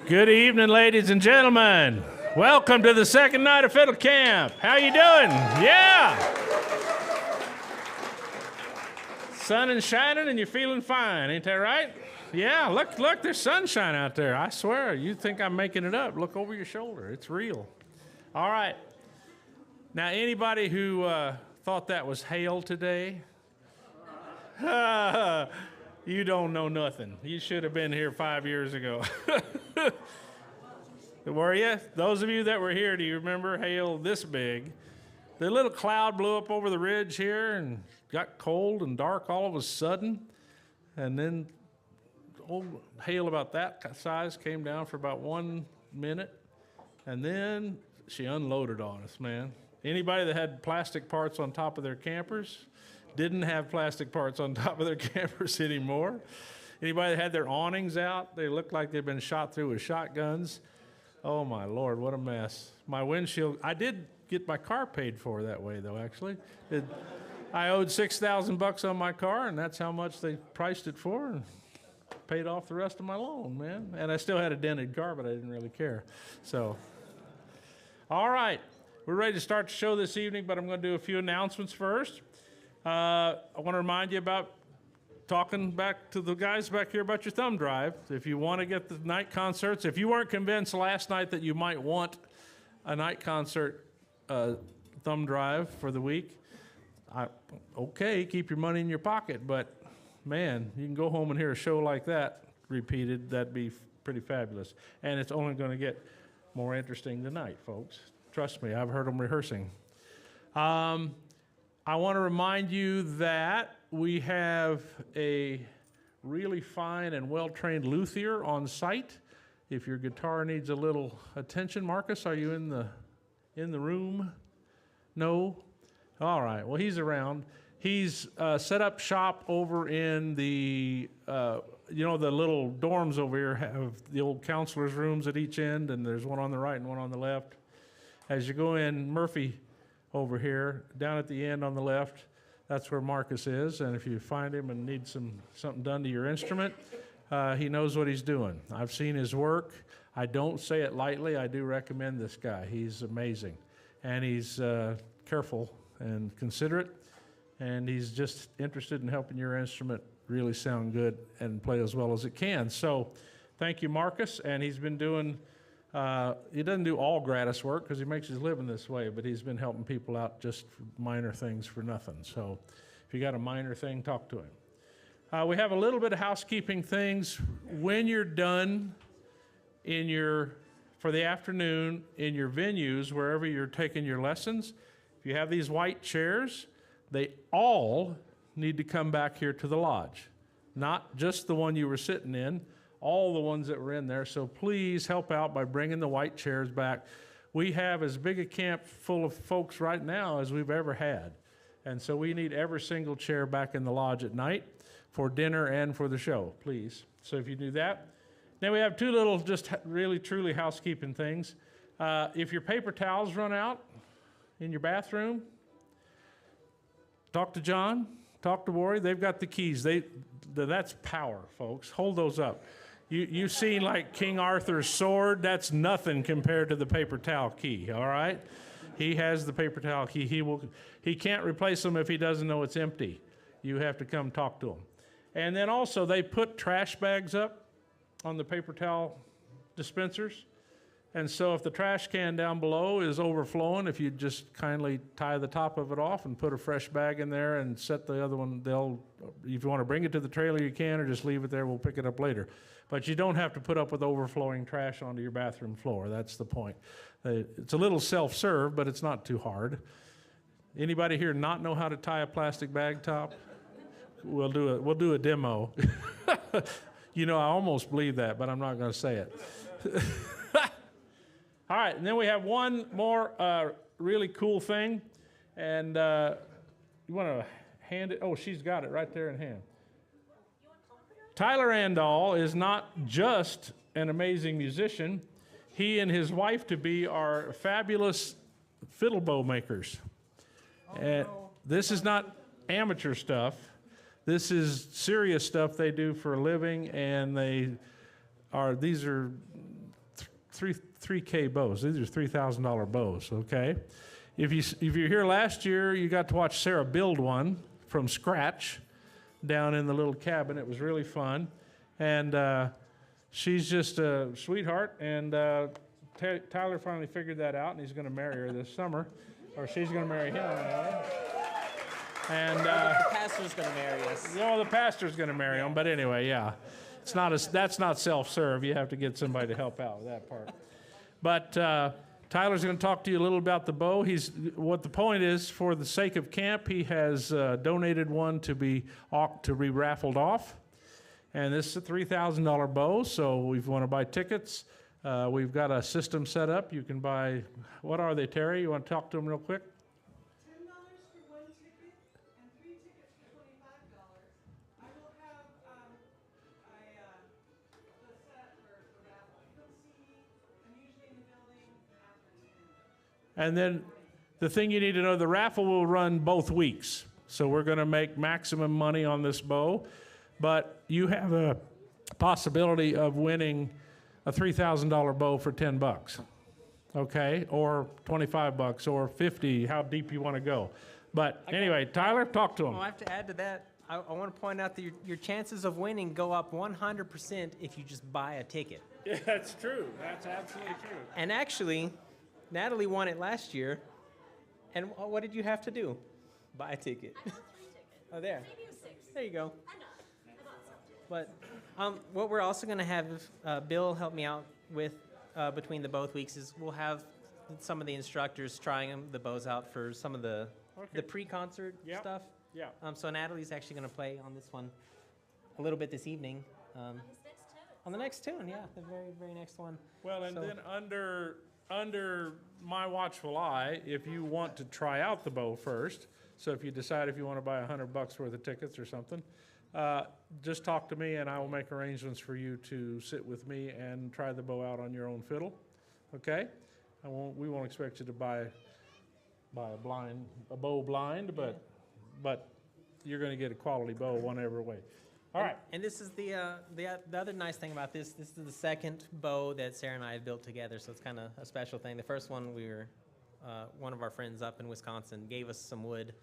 Good evening, ladies and gentlemen. Welcome to the second night of Fiddle Camp. How you doing? Yeah. Sun is shining and you're feeling fine, ain't that right? Yeah, look, there's sunshine out there. I swear, you think I'm making it up. Look over your shoulder. It's real. All right. Now, anybody who thought that was hail today, you don't know nothing. You should have been here 5 years ago. Were you? Those of you that were here, do you remember hail this big? The little cloud blew up over the ridge here and got cold and dark all of a sudden. And then old hail about that size came down for about 1 minute. And then she unloaded on us, man. Anybody that had plastic parts on top of their campers didn't have plastic parts on top of their campers anymore. Anybody that had their awnings out, they looked like they'd been shot through with shotguns. Oh, my Lord, what a mess. My windshield, I did get my car paid for that way, though, actually. I owed $6,000 on my car, and that's how much they priced it for, and paid off the rest of my loan, man. And I still had a dented car, but I didn't really care. So, all right, we're ready to start the show this evening, but I'm going to do a few announcements first. I want to remind you about talking back to the guys back here about your thumb drive. If you want to get the night concerts, if you weren't convinced last night that you might want a night concert thumb drive for the week, okay, keep your money in your pocket, but man, you can go home and hear a show like that repeated. That'd be pretty fabulous. And it's only going to get more interesting tonight, folks. Trust me, I've heard them rehearsing. I want to remind you that we have a really fine and well-trained luthier on site. If your guitar needs a little attention, Marcus, are you in the room? No? All right. Well, he's around. He's set up shop over in the, the little dorms over here have the old counselors' rooms at each end, and there's one on the right and one on the left. As you go in, Murphy over here, down at the end on the left, that's where Marcus is, and if you find him and need something done to your instrument, he knows what he's doing. I've seen his work. I don't say it lightly. I do recommend this guy. He's amazing, and he's careful and considerate, and he's just interested in helping your instrument really sound good and play as well as it can. So thank you, Marcus, and he's been doing he doesn't do all gratis work because he makes his living this way, but he's been helping people out just for minor things for nothing. So if you got a minor thing, talk to him. We have a little bit of housekeeping things. When you're done for the afternoon in your venues, wherever you're taking your lessons, if you have these white chairs, they all need to come back here to the lodge, not just the one you were sitting in, all the ones that were in there. So please help out by bringing the white chairs back. We have as big a camp full of folks right now as we've ever had. And so we need every single chair back in the lodge at night for dinner and for the show, please. So if you do that. Then we have two little just really truly housekeeping things. If your paper towels run out in your bathroom, talk to John, talk to Worry. They've got the keys. That's power, folks. Hold those up. You've seen like King Arthur's sword. That's nothing compared to the paper towel key, all right? He has the paper towel key. He can't replace them if he doesn't know it's empty. You have to come talk to him. And then also they put trash bags up on the paper towel dispensers. And so if the trash can down below is overflowing, if you just kindly tie the top of it off and put a fresh bag in there and set the other one, if you want to bring it to the trailer, you can, or just leave it there. We'll pick it up later. But you don't have to put up with overflowing trash onto your bathroom floor. That's the point. It's a little self-serve, but it's not too hard. Anybody here not know how to tie a plastic bag top? We'll do a demo. I almost believe that, but I'm not going to say it. All right, and then we have one more really cool thing, and you want to hand it? Oh, she's got it right there in hand. Tyler Andall is not just an amazing musician. He and his wife-to-be are fabulous fiddle bow makers. This is not amateur stuff. This is serious stuff they do for a living, and these are 3K bows. These are $3,000 bows, okay? If you're here last year, you got to watch Sarah build one from scratch down in the little cabin. It was really fun. And she's just a sweetheart. And Tyler finally figured that out, and he's going to marry her this summer. Or she's going to marry him. And the pastor's going to marry us. The pastor's going to marry him. But anyway, yeah. That's not self-serve. You have to get somebody to help out with that part. But Tyler's going to talk to you a little about the bow. What the point is, for the sake of camp, he has donated one to be raffled off. And this is a $3,000 bow, so if you want to buy tickets, we've got a system set up. You can buy, what are they, Terry? You want to talk to them real quick? $10 for one ticket and 3 tickets for $25. I will have the set for the raffle. Come see me. I'm usually in the building after 10. And then the thing you need to know, the raffle will run both weeks. So we're going to make maximum money on this bow. But you have a possibility of winning a $3,000 bow for $10, okay? Or $25 or $50, how deep you want to go. But anyway, Tyler, talk to him. Well, I have to add to that. I want to point out that your chances of winning go up 100% if you just buy a ticket. Yeah, that's true. That's absolutely true. And actually, Natalie won it last year. And what did you have to do? Buy a ticket. I bought 3 tickets. Oh, there. Maybe it was 6. There you go. I know. I bought some too. But what we're also going to have, Bill help me out with between the both weeks, is we'll have some of the instructors trying the bows out for some of the pre-concert stuff. Yeah. So Natalie's actually going to play on this one a little bit this evening. On this next tune. On the next tune, yeah, the very, very next one. Well, and So- then under my watchful eye, if you want to try out the bow first, so if you decide if you want to buy $100 worth of tickets or something, just talk to me and I will make arrangements for you to sit with me and try the bow out on your own fiddle. Okay? We won't expect you to buy a bow blind, but you're going to get a quality bow whatever way. All right. And this is the other nice thing about this. This is the second bow that Sarah and I have built together, so it's kind of a special thing. The first one, one of our friends up in Wisconsin gave us some wood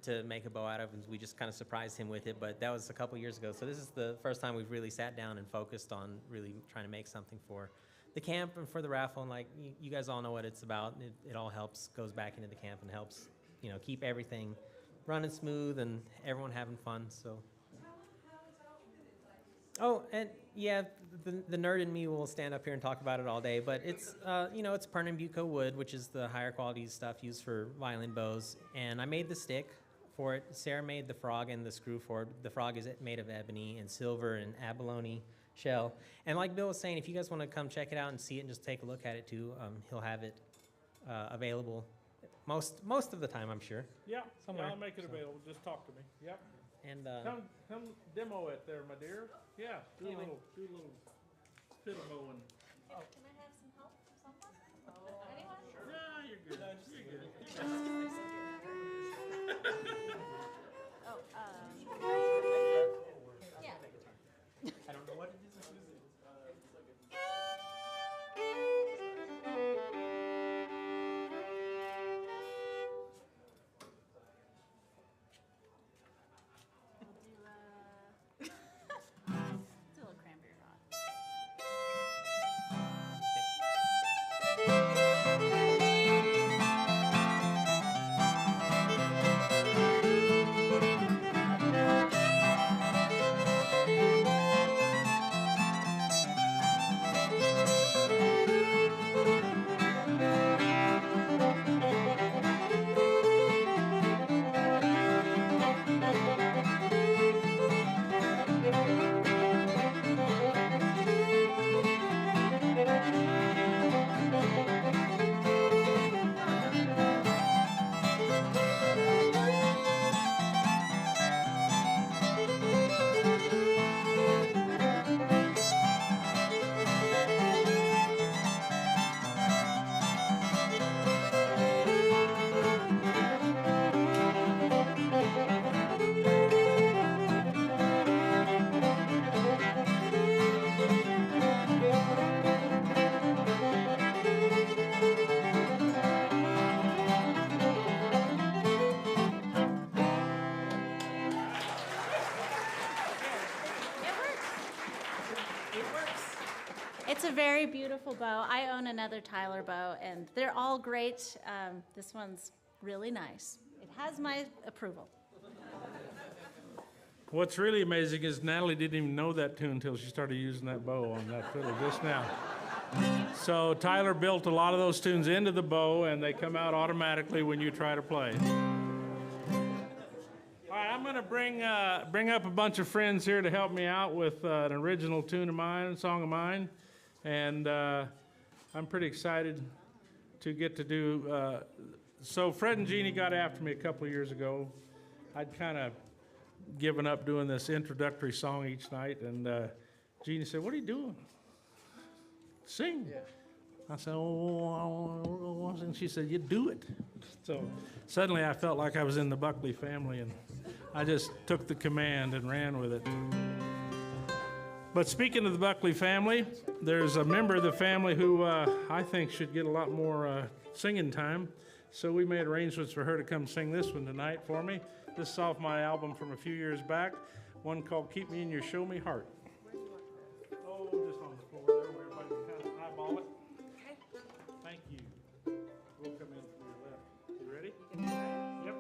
to make a bow out of, and we just kind of surprised him with it, but that was a couple years ago. So this is the first time we've really sat down and focused on really trying to make something for the camp and for the raffle. And like you guys all know what it's about. It all goes back into the camp and helps, keep everything running smooth and everyone having fun. So. Oh, and yeah, the nerd in me will stand up here and talk about it all day, but it's, it's Pernambuco wood, which is the higher quality stuff used for violin bows, and I made the stick for it. Sarah made the frog and the screw for it. The frog is made of ebony and silver and abalone shell. And like Bill was saying, if you guys want to come check it out and see it and just take a look at it too, he'll have it available most of the time, I'm sure. Yeah, Somewhere. I'll make it available. Just talk to me. Yep. And Come demo it there, my dear. Yeah, do a little fiddle mowing. Can I have some help from someone? Anyone? Sure. Yeah, you're good. You're good. Yeah. I don't know what it is. Do a little cranberry rock. It's a very beautiful bow. I own another Tyler bow, and they're all great. This one's really nice. It has my approval. What's really amazing is Natalie didn't even know that tune until she started using that bow on that fiddle just now. So Tyler built a lot of those tunes into the bow, and they come out automatically when you try to play. All right, I'm going to bring up a bunch of friends here to help me out with an original tune of mine, song of mine, and I'm pretty excited to get to do. So Fred and Jeannie got after me a couple of years ago. I'd kind of given up doing this introductory song each night, and Jeannie said, "What are you doing? Sing." Yeah. I said, "Oh," and she said, "You do it." So suddenly I felt like I was in the Buckley family, and I just took the command and ran with it. But speaking of the Buckley family, there's a member of the family who I think should get a lot more singing time. So we made arrangements for her to come sing this one tonight for me. This is off my album from a few years back, one called Keep Me in Your Show Me Heart. Oh, just on the floor there where everybody can kind of eyeball it. Okay. Thank you. We'll come in from your left. You ready? Yep.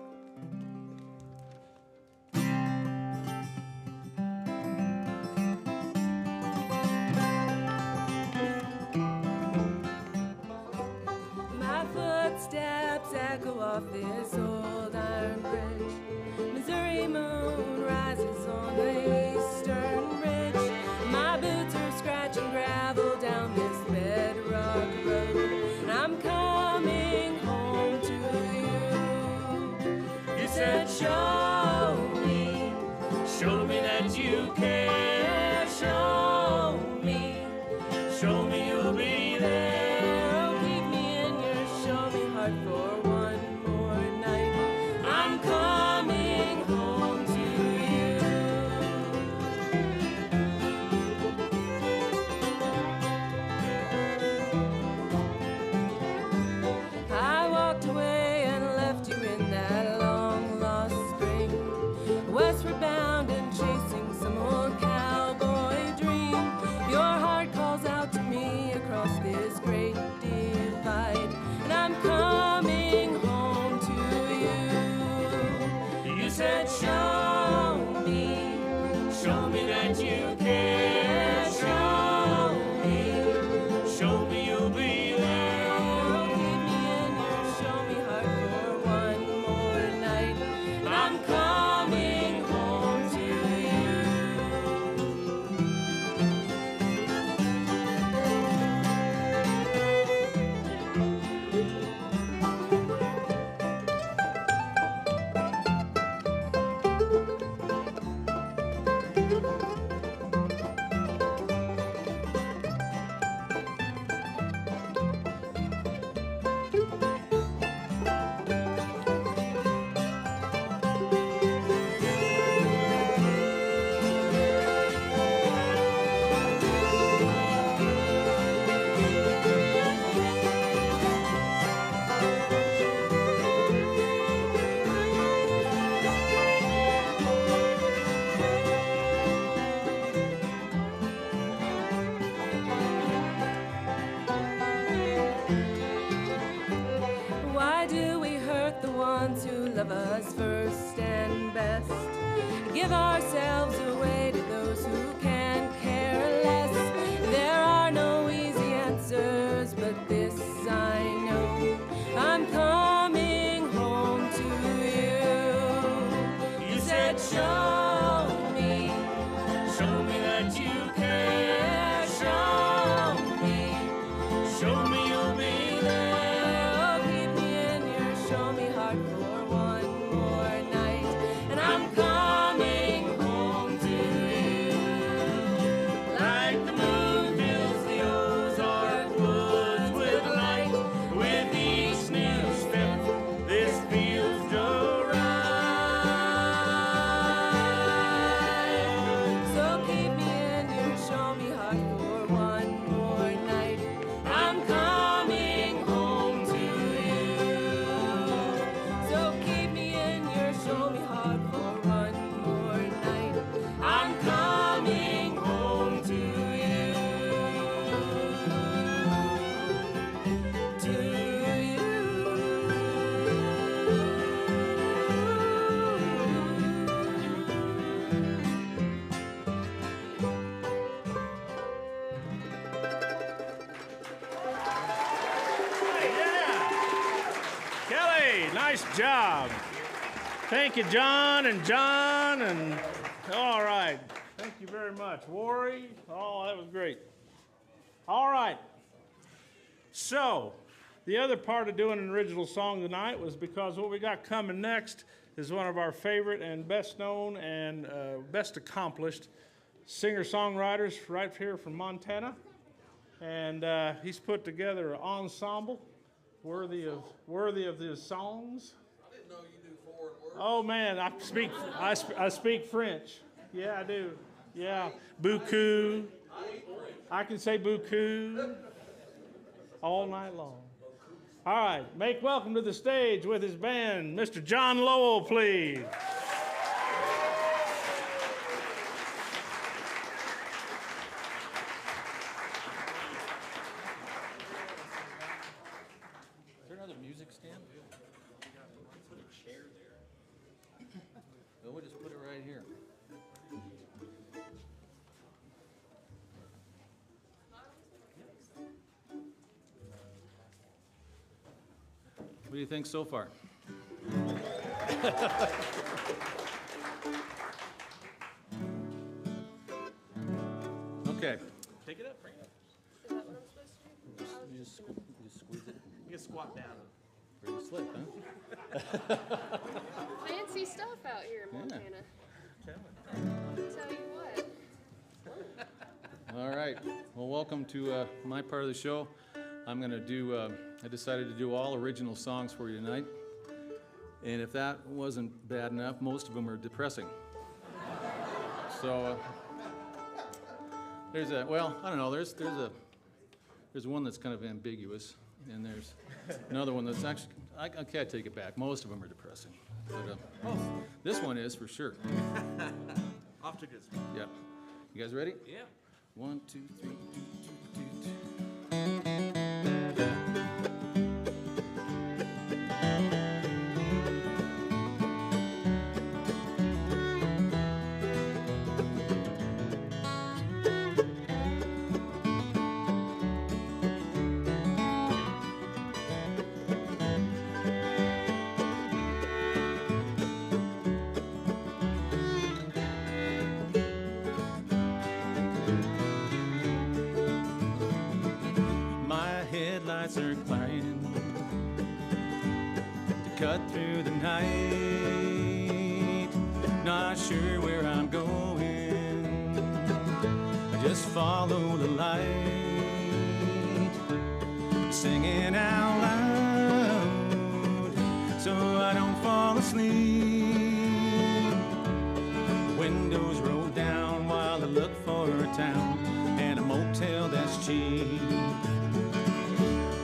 My footsteps echo off this old iron bridge. Missouri moon rises on the eastern ridge. My boots are scratching gravel down this bedrock road. And I'm coming home to you. You said, show me that you care. Show me you'll be there. Oh, keep me in your show me heart for one more night. I'm coming home to you. I walked away and left you in that long lost spring, westward bound and chasing some old cowboy dream. Your heart calls out to me across this great divide, and I'm coming home to you. You said, show me that you care. Show me you'll be there. Oh, keep me in your show me heart for one more night. I'm coming home to you. Why do we hurt the ones who love us first and best? Give ourselves away to those who can care less. There are no easy answers, but this I know. I'm coming home to you. You said, show me that you care. Show me you'll be there. Oh, keep me in your show me heart for one more night, and I'm coming home to you. Like the moon fills the Ozark woods with light, with each new step, this feels so right. So keep me in your show me heart for one more night. I'm coming home to you. So keep me in your show me heart for one more night. I'm coming home to you. Nice job. Thank you, John and John. And all right. Thank you very much. Worry. Oh, that was great. All right. So, the other part of doing an original song tonight was because what we got coming next is one of our favorite and best known and best accomplished singer-songwriters right here from Montana. And he's put together an ensemble worthy of his songs. I didn't know you knew foreign words. Oh man, I speak French. Yeah, I do. Yeah, beaucoup. I can say beaucoup all night long. All right, make welcome to the stage with his band, Mr. John Lowell, please. Is there another music stand? Put a chair there. No, we'll just put it right here. What do you think so far? Okay. Pick it up, bring it up. Is that what I'm supposed to do? You just squeeze it. You can squat down. Pretty slick, huh? Fancy stuff out here in Montana. Tell you what. All right. Well, welcome to my part of the show. I'm going to do, I decided to do all original songs for you tonight. And if that wasn't bad enough, most of them are depressing. So, there's a, well, I don't know, there's one that's kind of ambiguous, and there's another one that's actually, I can't take it back. Most of them are depressing. But this one is for sure. Off to good start. Yeah. You guys ready? Yeah. 1, 2, 3, 2, 2, 2. Headlights are clanging to cut through the night. Not sure where I'm going. I just follow the light, singing out loud so I don't fall asleep. Windows roll down while I look for a town and a motel that's cheap.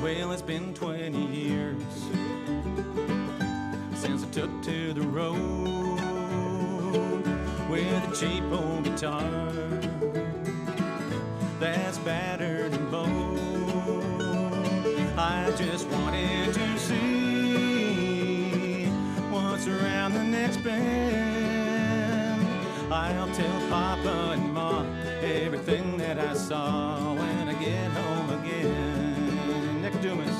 Well, it's been 20 years since I took to the road with a cheap old guitar that's battered and bowed. I just wanted to see what's around the next bend. I'll tell Papa and Ma everything that I saw when I get home again. Dumas.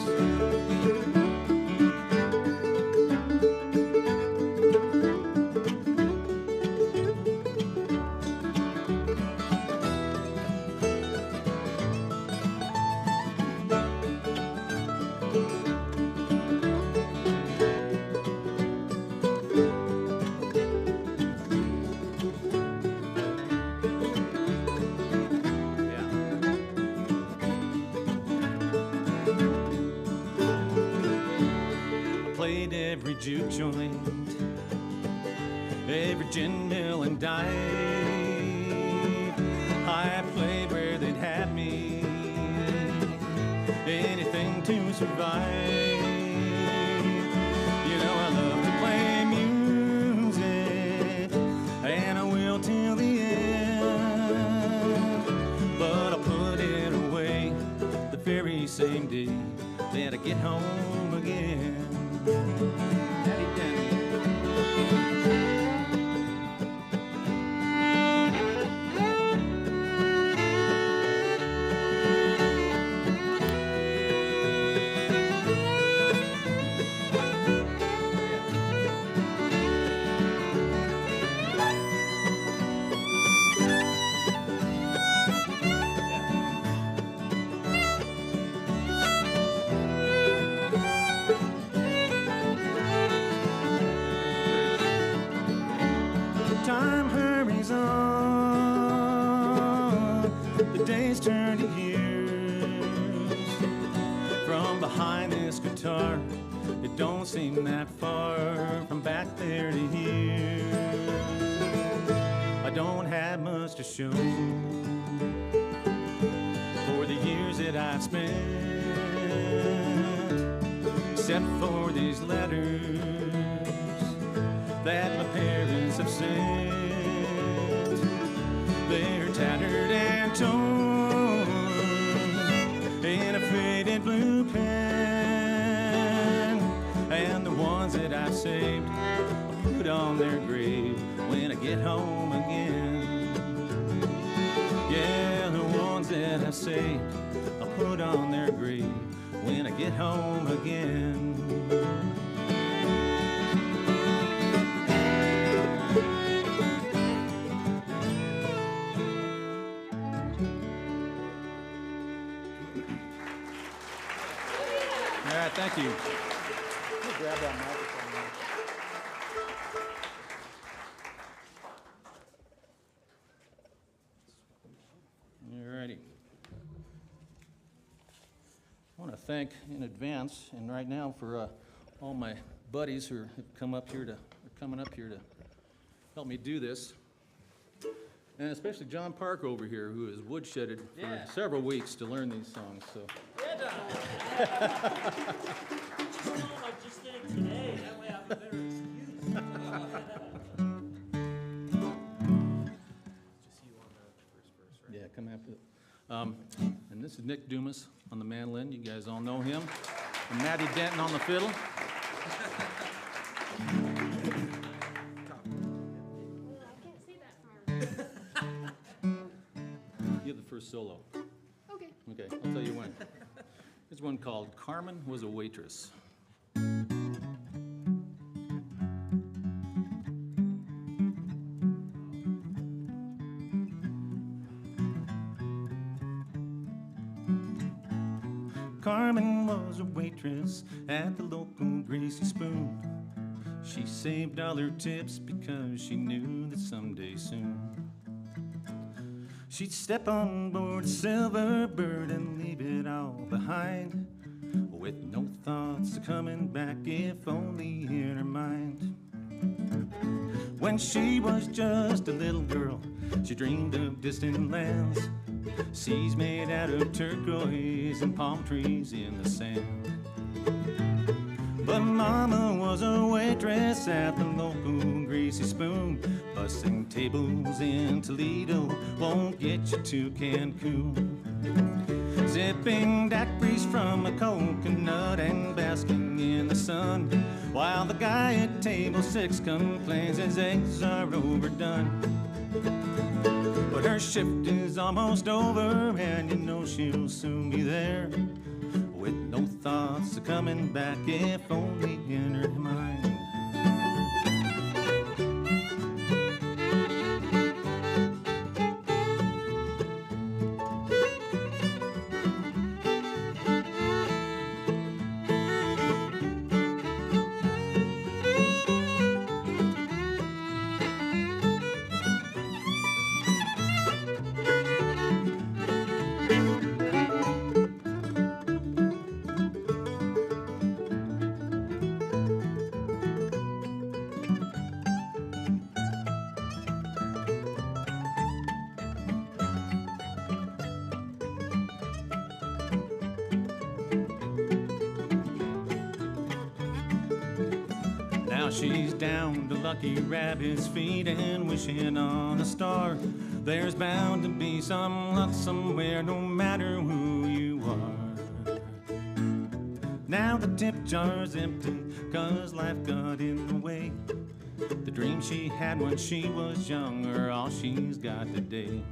Every juke joint, every gin mill and dive. I played where they'd have me, anything to survive. You know I love to play music, and I will till the end. But I'll put it away the very same day that I get home again. Daddy Danny. days turn to years. From behind this guitar, it don't seem that far from back there to here. I don't have much to show for the years that I've spent, except for these letters that my parents have sent. They're tattered and torn in a faded blue pen, and the ones that I've saved I'll put on their grave when I get home again. Yeah, the ones that I've saved I'll put on their grave when I get home again. All right, thank you. Grab that microphone. All righty. I want to thank in advance and right now for all my buddies who have come up here to, are coming up here to help me do this. And especially John Park over here, who has woodshedded for several weeks to learn these songs. So. I just did it today. That way I have a better excuse. Just you on the first verse, right? Yeah, come after it. And this is Nick Dumas on the mandolin. You guys all know him. And Matty Denton on the fiddle. You have the first solo. Okay. Okay, I'll tell you when. There's one called Carmen Was a Waitress. Carmen was a waitress at the local Greasy Spoon. She saved all her tips because she knew that someday soon she'd step on board a silver bird and leave it all behind, with no thoughts of coming back, if only in her mind. When she was just a little girl, she dreamed of distant lands, seas made out of turquoise and palm trees in the sand. But Mama was a waitress at the local Greasy Spoon. Bussing tables in Toledo won't get you to Cancun. Sipping daiquiris from a coconut and basking in the sun, while the guy at table 6 complains his eggs are overdone. But her shift is almost over, and you know she'll soon be there, with no thoughts of coming back, if only in her mind. Now she's down to Lucky Rabbit's feet and wishing on a star. There's bound to be some luck somewhere, no matter who you are. Now the tip jar's empty, 'cause life got in the way. The dream she had when she was young are all she's got today.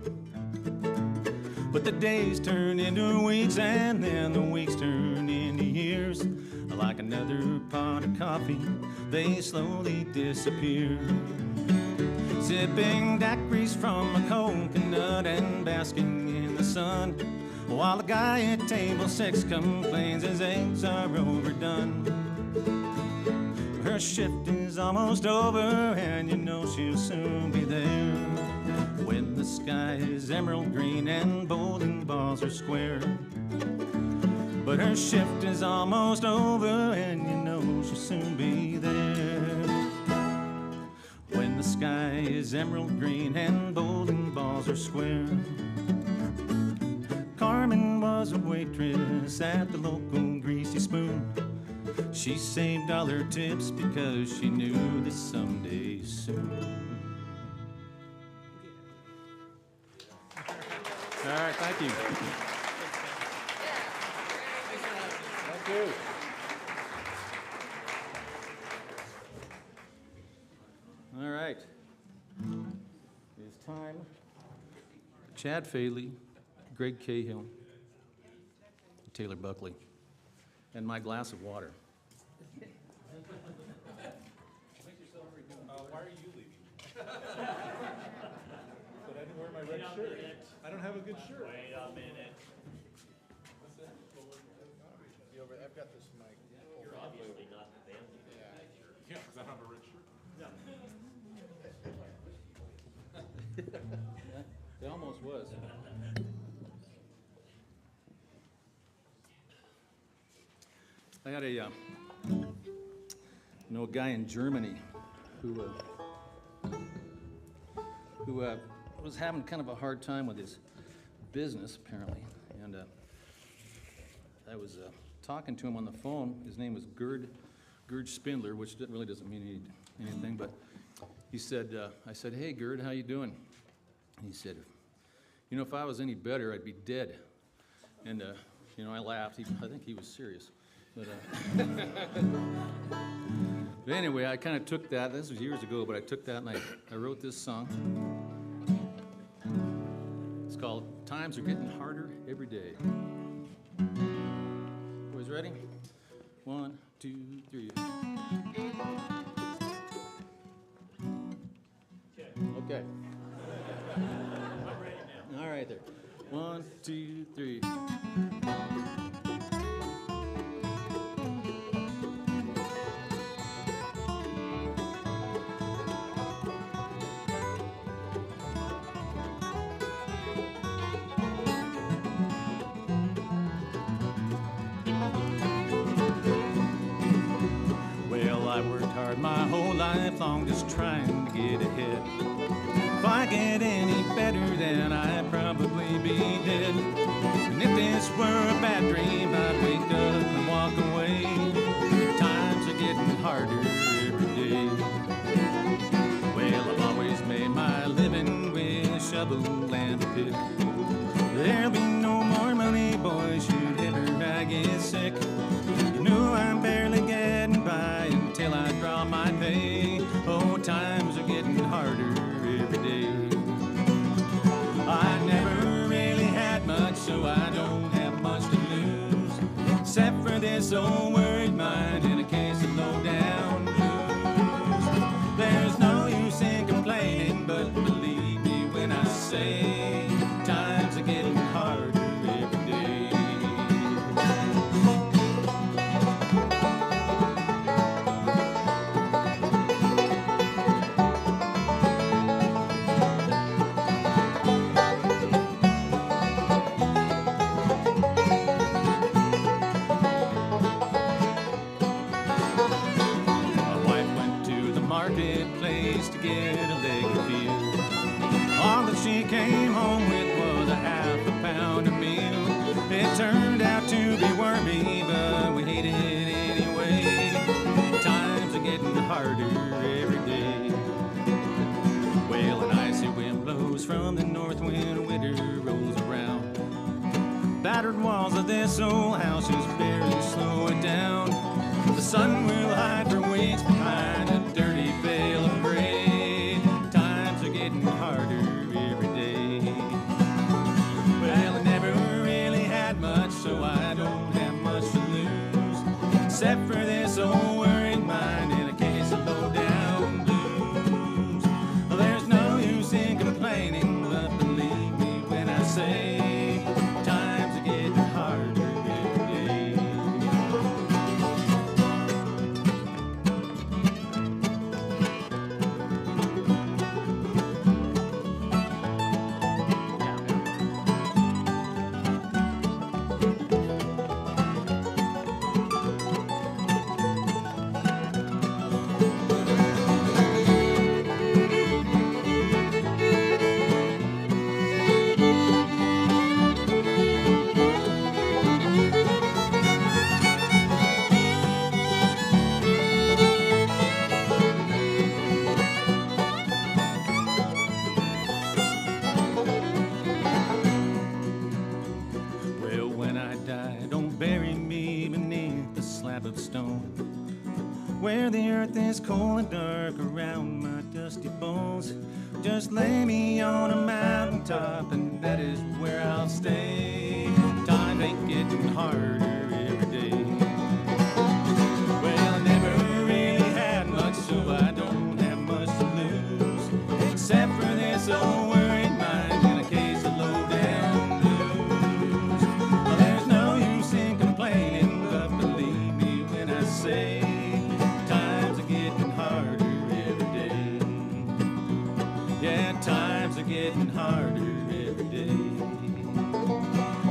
But the days turn into weeks, and then the weeks turn into years. Like another pot of coffee, they slowly disappear. Sipping daiquiris from a coconut and basking in the sun, while the guy at table 6 complains his eggs are overdone. Her shift is almost over, and you know she'll soon be there, when the sky is emerald green and bowling balls are square. But her shift is almost over and you know she'll soon be there. When the sky is emerald green and bowling balls are square. Carmen was a waitress at the local Greasy Spoon. She saved all her tips because she knew that someday soon. All right, thank you. Thank you. All right. It's time. Chad Faley, Greg Cahill, Taylor Buckley, and my glass of water. Why are you leaving? But I didn't wear my red shirt. I don't have a good shirt. Wait a minute. I've got this mic. You're obviously not the band leader. Yeah, because I don't have a red shirt. It almost was. I had a guy in Germany who was having kind of a hard time with his business, apparently. And I was talking to him on the phone. His name was Gerd Spindler, which really doesn't mean anything, but he said, I said, "Hey, Gerd, how you doing?" And he said, "You know, if I was any better, I'd be dead." And, I laughed. I think he was serious. But anyway, I kind of took that. This was years ago, but I took that and I wrote this song. It's called Times Are Getting Harder Every Day. Boys ready? 1, 2, 3. Okay. I'm ready now. All right there. 1, 2, 3. Well, I worked hard my whole life long just trying to get ahead. If I get any better, then I'd probably be dead. And if this were a bad dream, I'd wake up and walk away. Times are getting harder every day. Well, I've always made my living with a shovel and a pick. There'll be no more money, boys, should ever I get sick. You know I'm barely getting by until I draw my pay. Oh, times are getting harder every day. I never really had much, so I don't have much to lose, except for this old worried mind and a case of low down blues. There's no use in complaining, but believe me when I say times are getting harder every day. Marketplace to get a leg of veal. All that she came home with was a half a pound of meal. It turned out to be wormy, but we ate it anyway. Times are getting harder every day. Well, an icy wind blows from the north when winter rolls around. Battered walls of this old house just barely slow it down. The sun will hide for weeks behind a dirty veil of gray. Times are getting harder every day. Well, I never really had much, so I don't have much to lose, except for this old worried mind and a case of low down blues. Well, there's no use in complaining, but believe me when I say times are getting harder every day. where the earth is cold and dark around my dusty bones. Just lay me on a mountaintop, and that is where I'll stay. Time ain't getting harder every day. Well, I never really had much, so I don't have much to lose, except for this old worried mind and a case of low-down blues. Well, there's no use in complaining, but believe me when I say times are getting harder every day. Yeah, times are getting harder every day.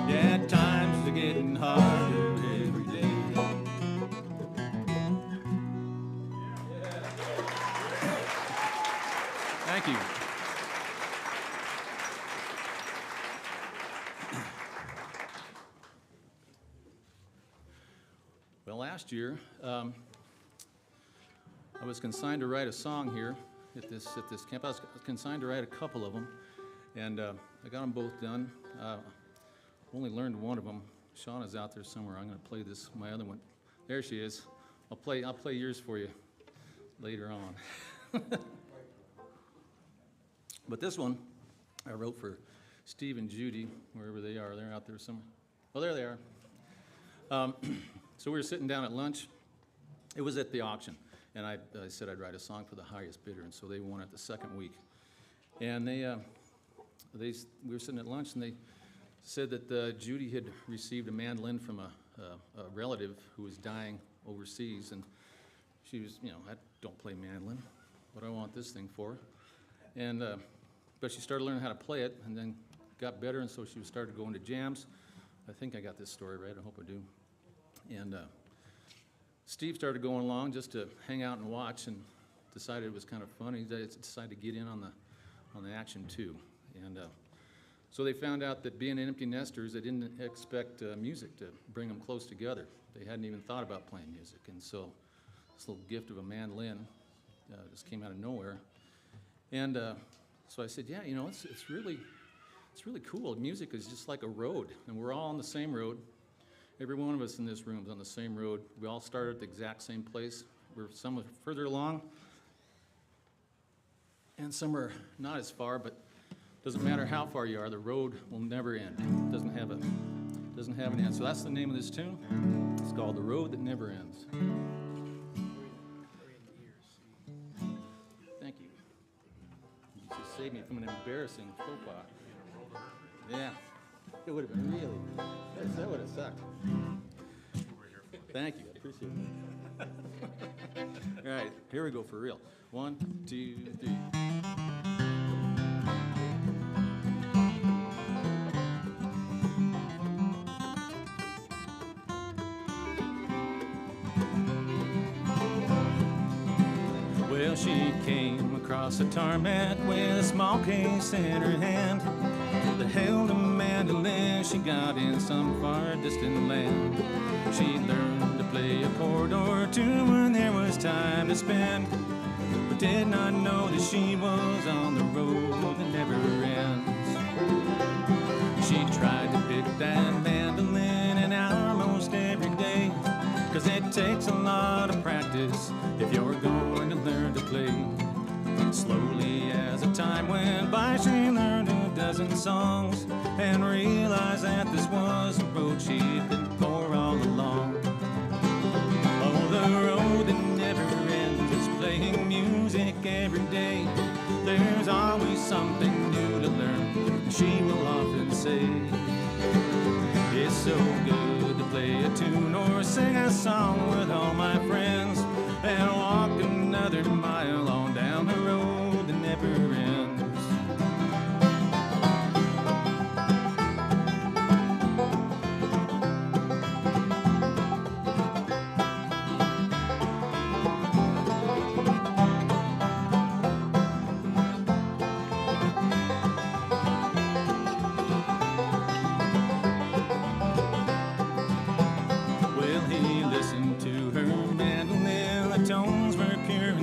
Yeah, times are getting harder every day. Thank you. Well, last year, I was consigned to write a song here at this camp. I was consigned to write a couple of them, and I got them both done. Only learned one of them. Shauna's out there somewhere. I'm going to play this, my other one. There she is. I'll play yours for you later on. But this one I wrote for Steve and Judy, wherever they are. They're out there somewhere. Oh, there they are. So we were sitting down at lunch. It was at the auction, and I said I'd write a song for the highest bidder, and so they won it the second week. And we were sitting at lunch, and they said that Judy had received a mandolin from a relative who was dying overseas, and she was, I don't play mandolin. What do I want this thing for? And but she started learning how to play it, and then got better, and so she started going to jams. I think I got this story right. I hope I do. And Steve started going along just to hang out and watch, and decided it was kind of funny. He decided to get in on the action too. And so they found out that being empty nesters, they didn't expect music to bring them close together. They hadn't even thought about playing music, and so this little gift of a mandolin just came out of nowhere. And so I said, yeah, it's really cool. Music is just like a road, and we're all on the same road. Every one of us in this room is on the same road. We all started at the exact same place. We're some are further along, and some are not as far, but doesn't matter how far you are, the road will never end. It doesn't have an end. So that's the name of this tune. It's called The Road That Never Ends. Thank you. You just saved me from an embarrassing faux pas. Yeah. It would have been really, that would have sucked. Thank you, I appreciate it. All right, here we go for real. 1, 2, 3. Well, she came across a tarmac with a small case in her hand that held a mandolin she got in some far distant land. She learned to play a chord or two when there was time to spend, but did not know that she was on the road that never ends. She tried to pick that mandolin an hour most every day, 'cause it takes a lot of practice if you're going to learn to play. Slowly as the time went by, she learned a dozen songs and realized that this was the road she'd been for all along. Oh, the road that never ends is playing music every day. There's always something new to learn, she will often say. It's so good to play a tune or sing a song with all my friends and walk another mile on down the road that never ends.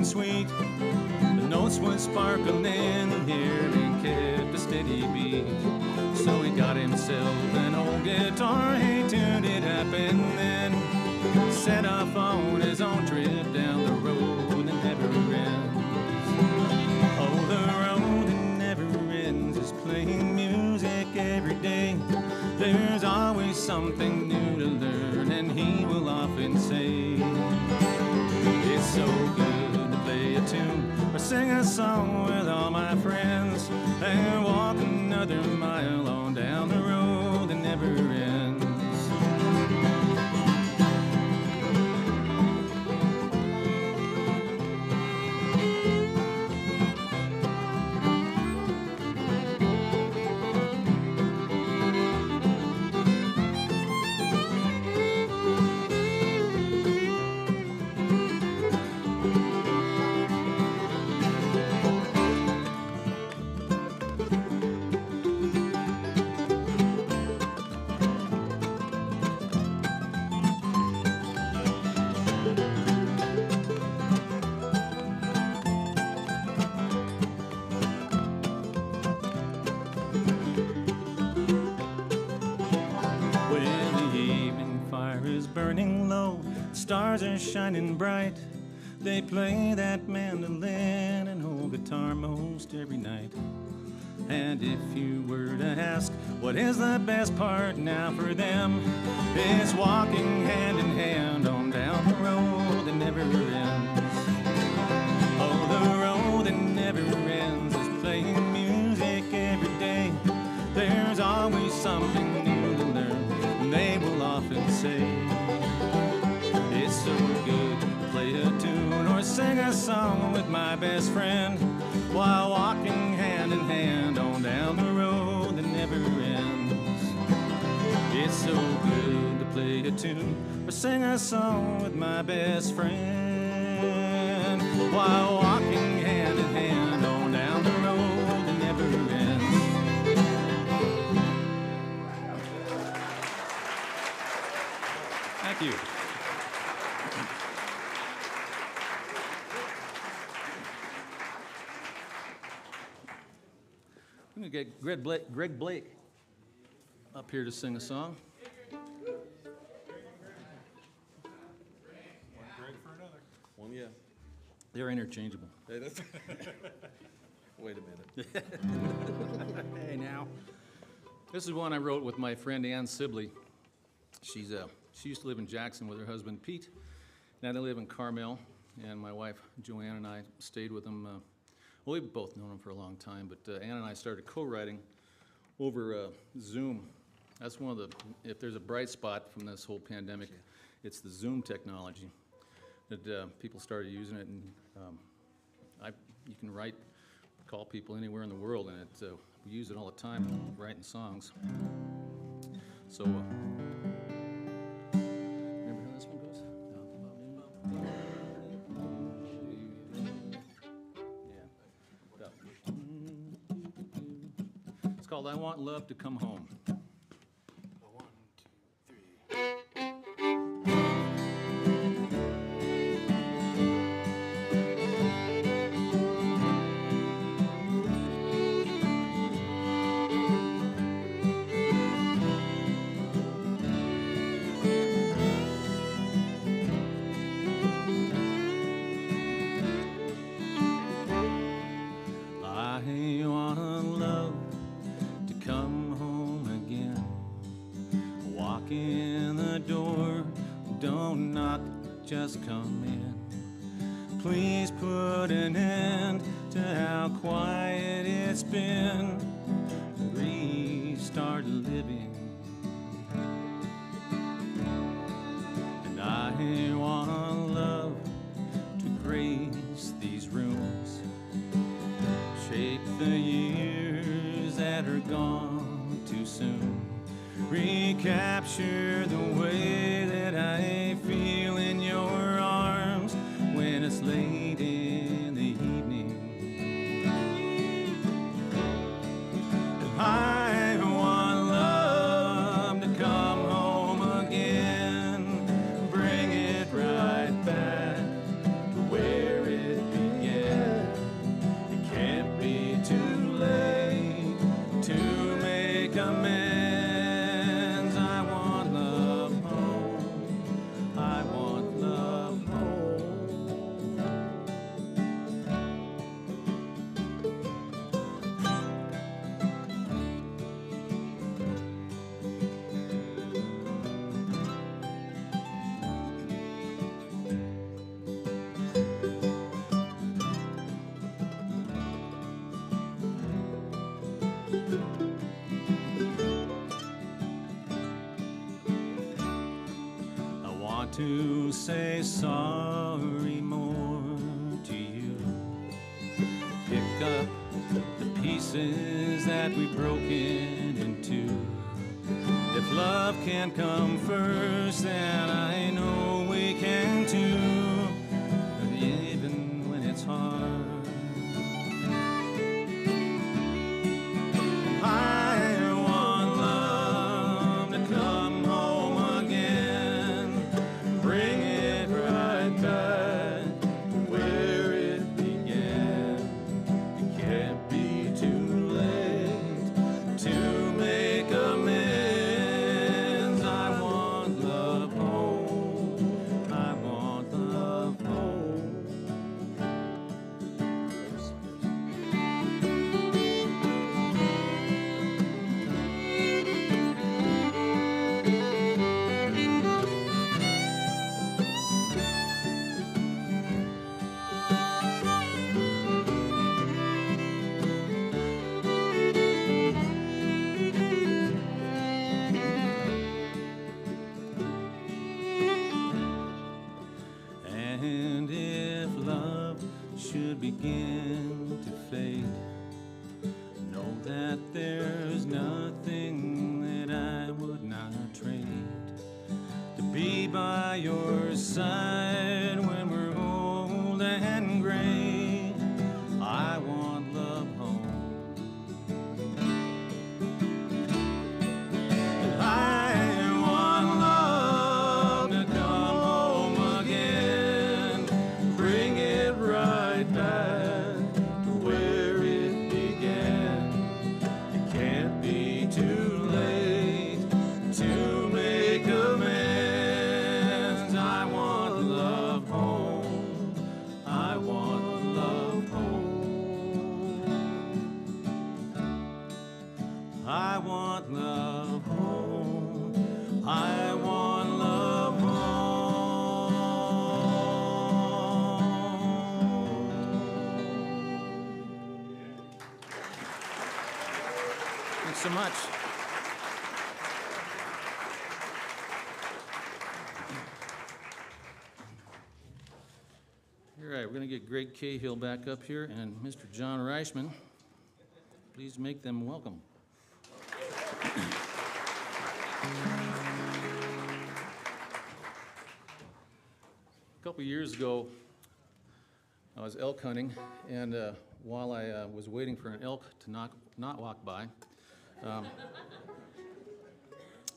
Sweet. The notes would sparkle in the air and kept a steady beat. So he got himself an old guitar, he tuned it up and then set off on his own trip down the road day. There's always something new to learn, and he will often say, it's so good to play a tune or sing a song with all my friends and walk another mile on down the road that never ends. Burning low, stars are shining bright. They play that mandolin and old guitar most every night. And if you were to ask, what is the best part now for them? It's walking hand in hand on down the road that never ends. Oh, the road that never ends is playing music every day. There's always something new to learn, and they will often say, it's so good to play a tune or sing a song with my best friend while walking hand in hand on down the road that never ends. It's so good to play a tune or sing a song with my best friend while walking hand in hand on down the road that never ends. Thank you. I'm going to get Greg Blake up here to sing a song. One Greg for another. One, yeah. They're interchangeable. Hey, that's wait a minute. Hey, now. This is one I wrote with my friend Ann Sibley. She used to live in Jackson with her husband Pete. Now they live in Carmel, and my wife Joanne and I stayed with them. Well, we've both known them for a long time, but Ann and I started co-writing over Zoom. That's one of the, if there's a bright spot from this whole pandemic, it's the Zoom technology that people started using it, and you can call people anywhere in the world, and we use it all the time writing songs. So, remember how this one goes? It's called I Want Love to Come Home. 1, 2, 3. Just come in. Please put an end to how quiet it's been. Restart living. And I want love to grace these rooms, shape the years that are gone too soon, recapture the way that I feel in your arms when it's late in the evening. And I want love to come home again, bring it right back to where it began. It can't be too late to make amends. I want love home to say sorry more to you. Pick up the pieces that we've broken into. If love can come first, then I know we can too, even when it's hard. I want love to come home again, bring it right back to where it began. It can't be too late to make amends. I want love home. I want love home. And if love should begin to fade, know that there's nothing that I would not trade to be by your side when we're old and gray. I want love home. I want love to come home again, bring it right back to where it began. It can't be too late to make amends. I want love home. I want love home. I want love home. I want love home. Thanks so much. All right, we're going to get Greg Cahill back up here and Mr. John Reichman. Please make them welcome. A couple years ago, I was elk hunting, and while I was waiting for an elk to not walk by,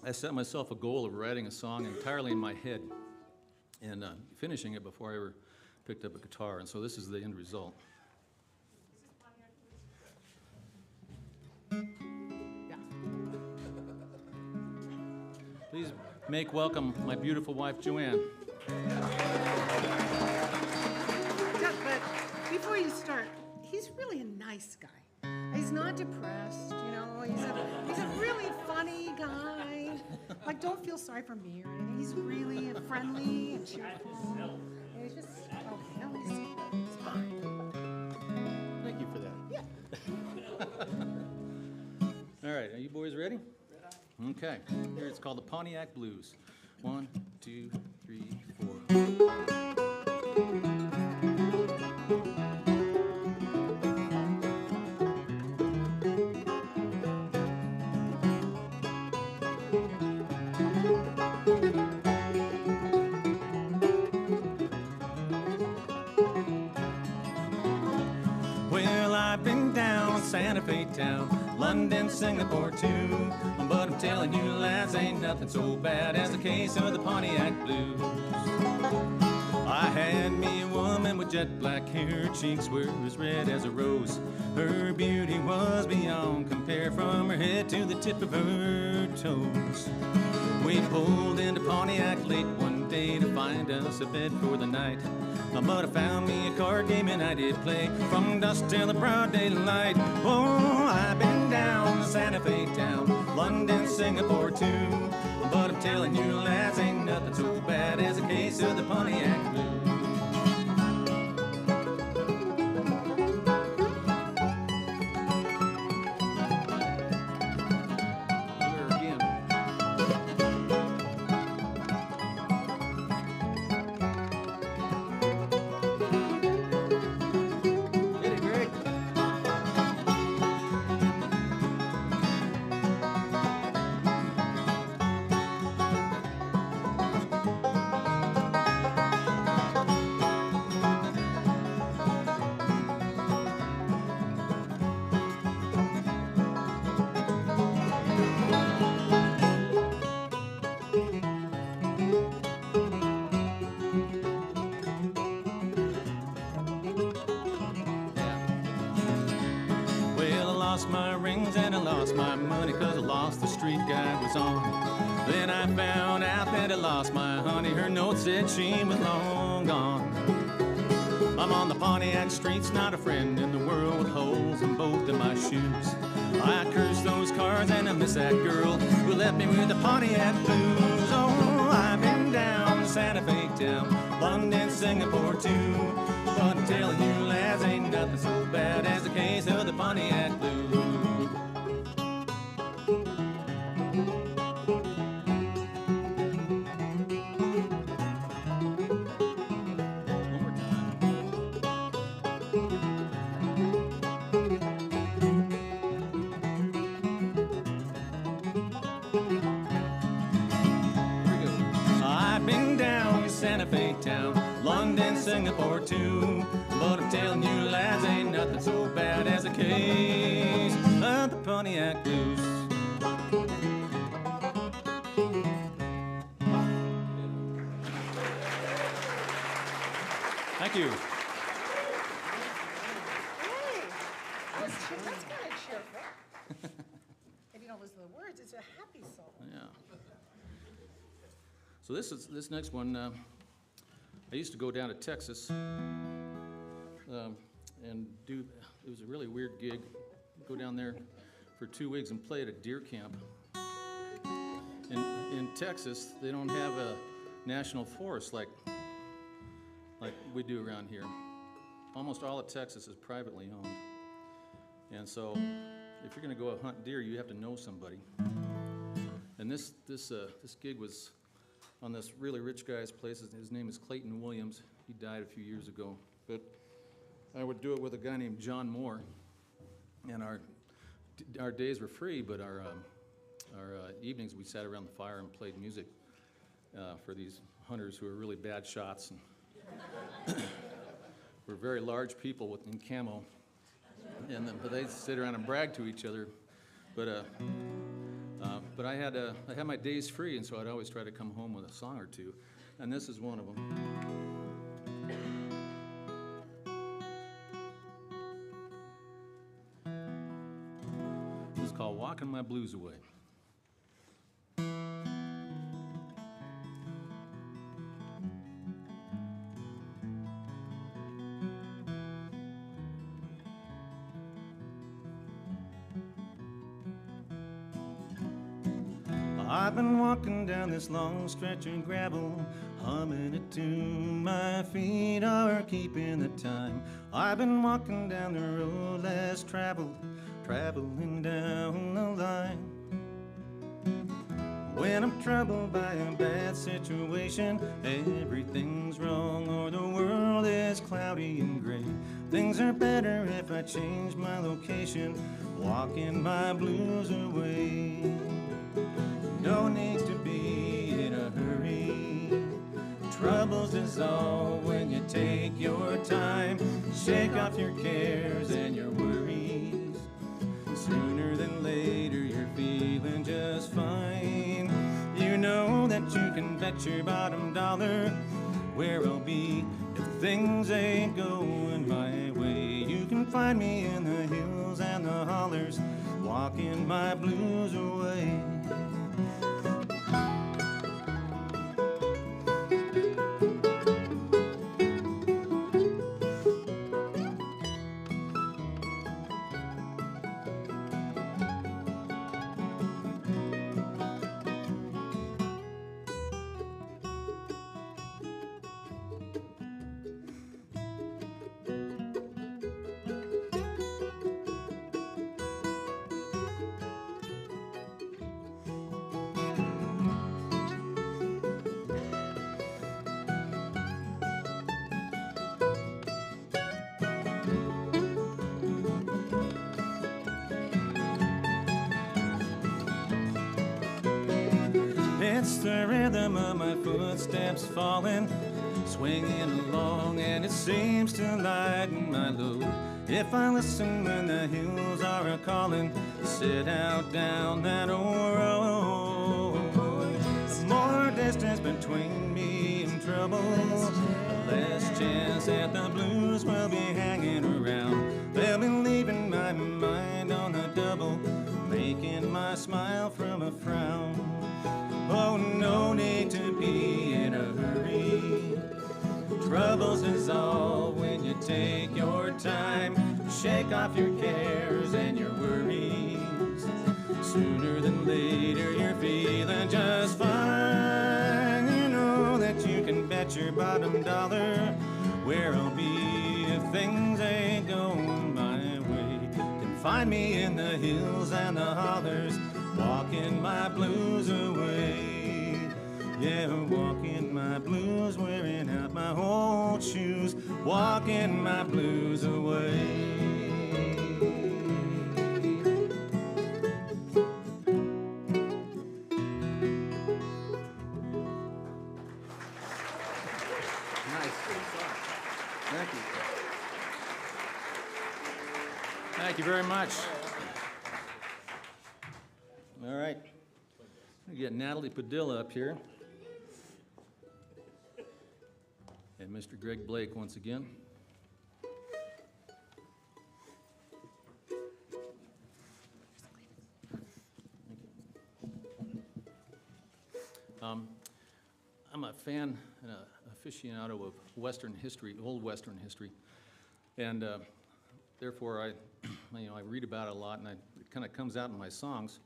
I set myself a goal of writing a song entirely in my head and finishing it before I ever picked up a guitar, and so this is the end result. Please make welcome my beautiful wife, Joanne. Yeah, but before you start, he's really a nice guy. He's not depressed, you know. He's a really funny guy. Like, don't feel sorry for me or anything. He's really friendly and cheerful. And he's just okay. No, he's fine. Thank you for that. Yeah. All right, are you boys ready? Okay, here it's called the Pontiac Blues. 1, 2, 3, 4. Well, I've been down Santa Fe town, London, Singapore too. But I'm telling you, lads, ain't nothing so bad as a case of the Pontiac Blues. I had me a woman with jet black hair, her cheeks were as red as a rose. Her beauty was beyond compare, from her head to the tip of her toes. We pulled into Pontiac late one day to find us a bed for the night. But I found me a card game and I did play from dusk till the broad daylight. Oh, I've been down to Santa Fe town, London, Singapore too. But I'm telling you, lads, ain't nothing so bad as a case of the Pontiac Blues. Here again. lost my money 'cause I lost the street I was on. Then I found out that I lost my honey. Her note said she was long gone. I'm on the Pontiac streets, not a friend in the world, with holes in both of my shoes. I curse those cars and I miss that girl who left me with the Pontiac Blues. Oh, I've been down to Santa Fe town, London, Singapore too. But I'm telling you, lads, ain't nothing so bad as the case of the Pontiac Blues. Santa Fe town, London, Singapore too. But I'm telling you, lads, ain't nothing so bad as the case of the Pontiac Blues. Thank you. Hey, that's kind of cheerful. And you know, listen to the words, it's a happy song. Yeah. So this next one, I used to go down to Texas and do, it was a really weird gig, go down there for 2 weeks and play at a deer camp. In Texas, they don't have a national forest like we do around here. Almost all of Texas is privately owned. And so if you're gonna go hunt deer, you have to know somebody. And this gig was on this really rich guy's place. His name is Clayton Williams. He died a few years ago. But I would do it with a guy named John Moore. And our days were free, but our evenings we sat around the fire and played music for these hunters who were really bad shots. And were very large people in camo. And but they'd sit around and brag to each other. But I had my days free, and so I'd always try to come home with a song or two, and this is one of them. This is called "Walking My Blues Away." I've been walking down this long stretch of gravel, humming it to my feet are keeping the time. I've been walking down the road less traveled, traveling down the line. When I'm troubled by a bad situation, everything's wrong or the world is cloudy and gray. Things are better if I change my location, walking my blues away. No need to be in a hurry. Troubles dissolve when you take your time. Shake off your cares and your worries. Sooner than later you're feeling just fine. You know that you can bet your bottom dollar where I'll be if things ain't going my way. You can find me in the hills and the hollers, walking my blues away. It's the rhythm of my footsteps falling, swinging along, and it seems to lighten my load. If I listen when the hills are a-calling, sit out down that old road. The more distance between me and trouble, the less chance that the blues will be hanging around. They'll be leaving my mind on the double, making shake off your cares and your worries. Sooner than later, you're feeling just fine. You know that you can bet your bottom dollar where I'll be if things ain't going my way. Can find me in the hills and the hollers, walking my blues away. Yeah, walking my blues, wearing out my old shoes, walking my blues away. Thank you. Thank you very much. All right. We get Natalie Padilla up here. And Mr. Greg Blake once again. I'm a fan and an aficionado of Western history, old Western history, and therefore I read about it a lot, and it kind of comes out in my songs.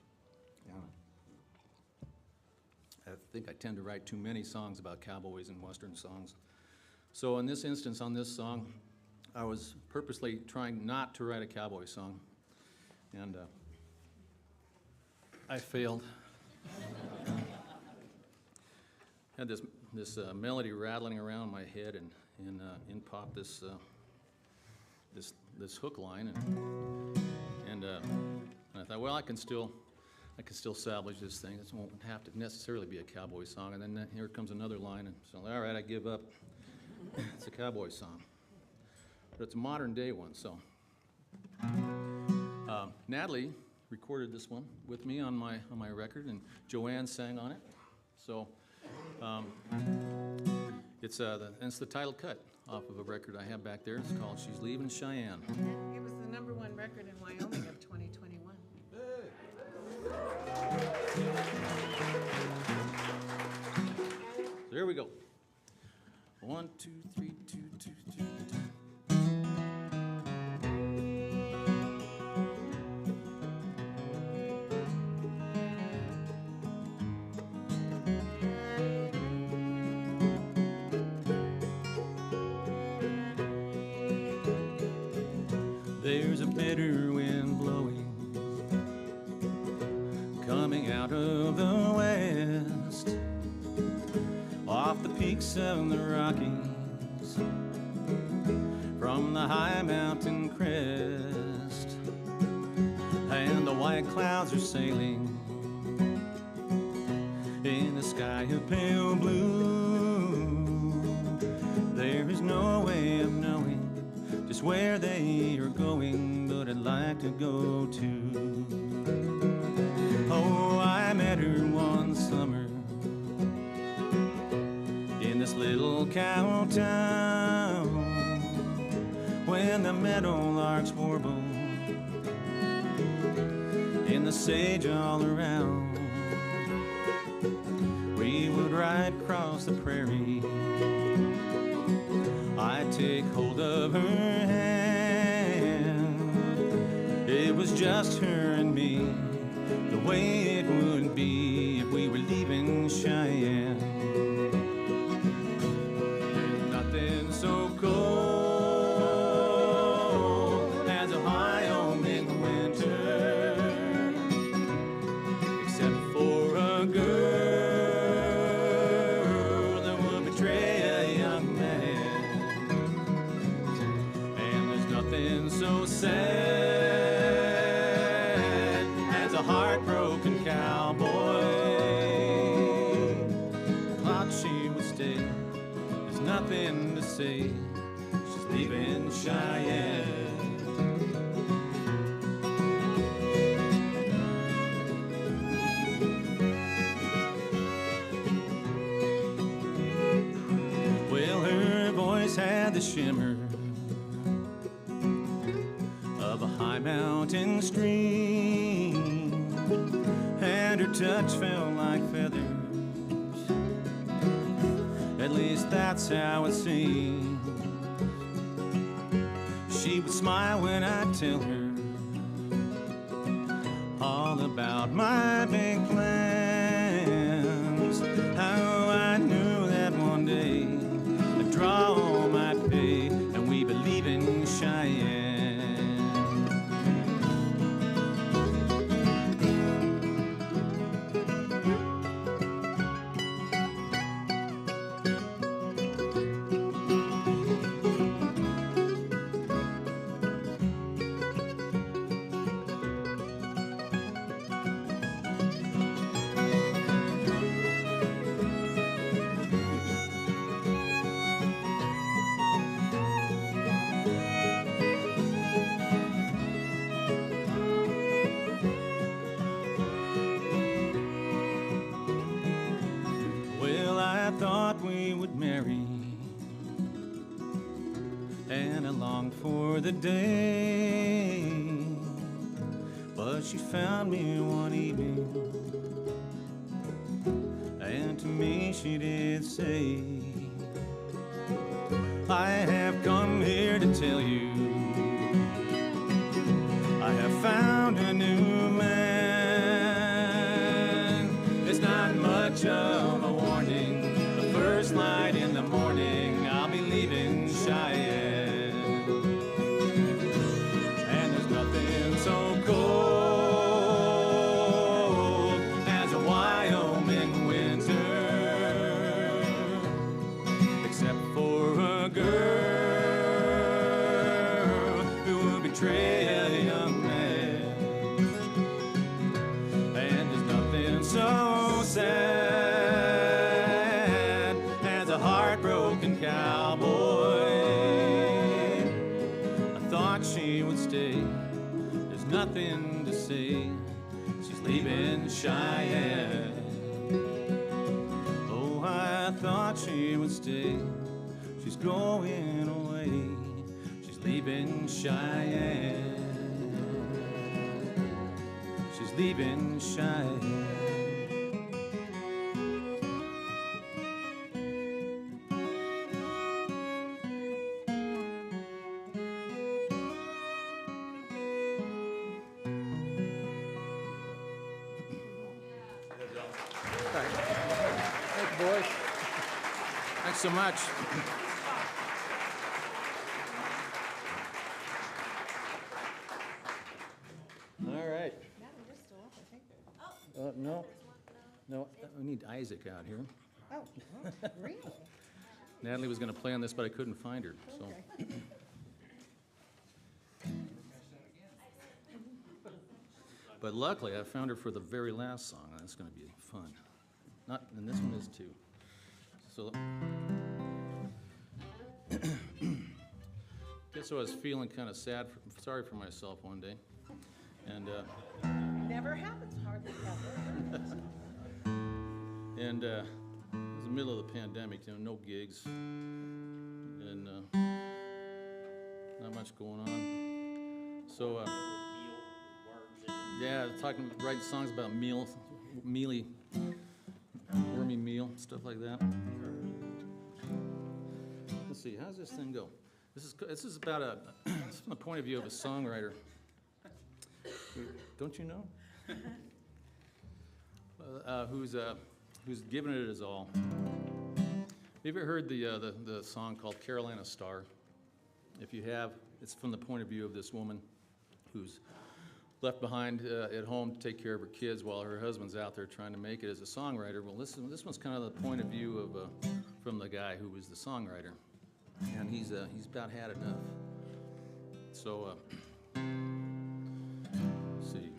I think I tend to write too many songs about cowboys and Western songs. So in this instance, on this song, I was purposely trying not to write a cowboy song, and I failed. Had this melody rattling around in my head, and in popped this hook line, and I thought, well, I can still salvage this thing. This won't have to necessarily be a cowboy song. And then here comes another line, and so all right, I give up. It's a cowboy song, but it's a modern day one. So Natalie recorded this one with me on my record, and Joanne sang on it. So it's the title cut off of a record I have back there. It's called "She's Leaving Cheyenne." It was the #1 record in Wyoming of 2021. So here we go. 1, 2, 3, 2, 2, 2, 2. There's a bitter wind blowing, coming out of the west, off the peaks of the Rockies, from the high mountain crest, and the white clouds are sailing in the sky of pale blue. There is no way of knowing just where they are going, but I'd like to go too. Oh, I met her one summer in this little cow town, when the meadowlarks warble in the sage all around. We would ride across the prairie, I'd take hold of her hand. It was just her and me, the way it would be if we were leaving Cheyenne. There's nothing so cold as a Wyoming winter, except for a girl that would betray a young man. And there's nothing so sad as a heartbroken cowboy. Thought she would stay, there's nothing to say, she's leaving Cheyenne. Well, her voice had the shimmer of a high mountain stream, and her touch felt like feathers. At least that's how it seemed. She would smile when I tell her all about my big plans. How I knew that one day I'd draw all my pay and we believe in Cheyenne. For the day, but she found me one evening, and to me she did say, I have come here to tell you I have found a new man. It's not much of a warning, the first light in the morning I'll be leaving Cheyenne. So cold as a Wyoming winter, except for a girl who will betray a young man. And there's nothing so sad as a heartbroken cowboy. I thought she would stay. Nothing to say, she's leaving Cheyenne. Oh, I thought she would stay, she's going away, she's leaving Cheyenne. She's leaving Cheyenne. Thanks so much. All right. No, we need Isaac out here. Oh, really? Natalie was going to play on this, but I couldn't find her. So. Okay. But luckily, I found her for the very last song. That's going to be fun. And this one is too. So, guess I was feeling kind of sorry for myself one day, and Never happens, hardly ever. and it was the middle of the pandemic, no gigs, and not much going on. So, yeah, writing songs about wormy meal, stuff like that. Let's see, how's this thing go? This is about it's from the point of view of a songwriter. Don't you know? Who's given it his all. Have you ever heard the song called Carolina Star? If you have, it's from the point of view of this woman who's left behind at home to take care of her kids while her husband's out there trying to make it as a songwriter. Well, this one's kind of the point of view of from the guy who was the songwriter, and he's about had enough. So, let's see.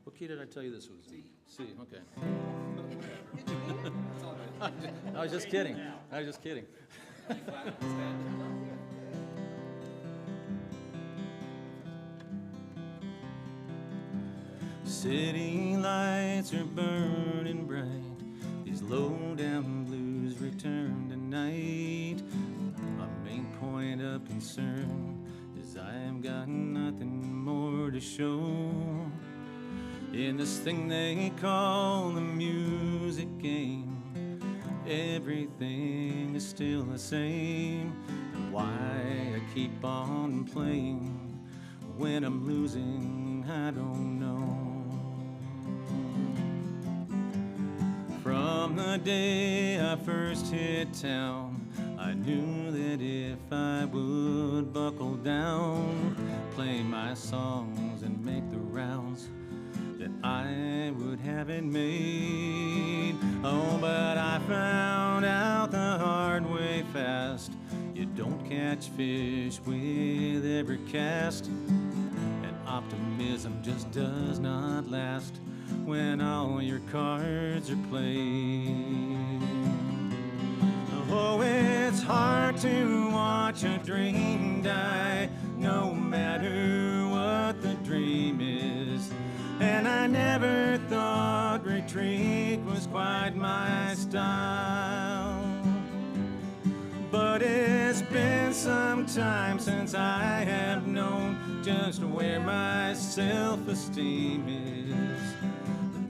What key did I tell you this was? C. Okay. I was just kidding. City lights are burning bright. These low-down blues return tonight. My main point of concern is I've got nothing more to show. In this thing they call the music game, everything is still the same. Why I keep on playing when I'm losing, I don't know. From the day I first hit town, I knew that if I would buckle down, play my songs and make the rounds, that I would have it made. Oh, but I found out the hard way fast. You don't catch fish with every cast, and optimism just does not last when all your cards are played. Oh, it's hard to watch a dream die, no matter what the dream is. And I never thought retreat was quite my style. But it's been some time since I have known just where my self-esteem is.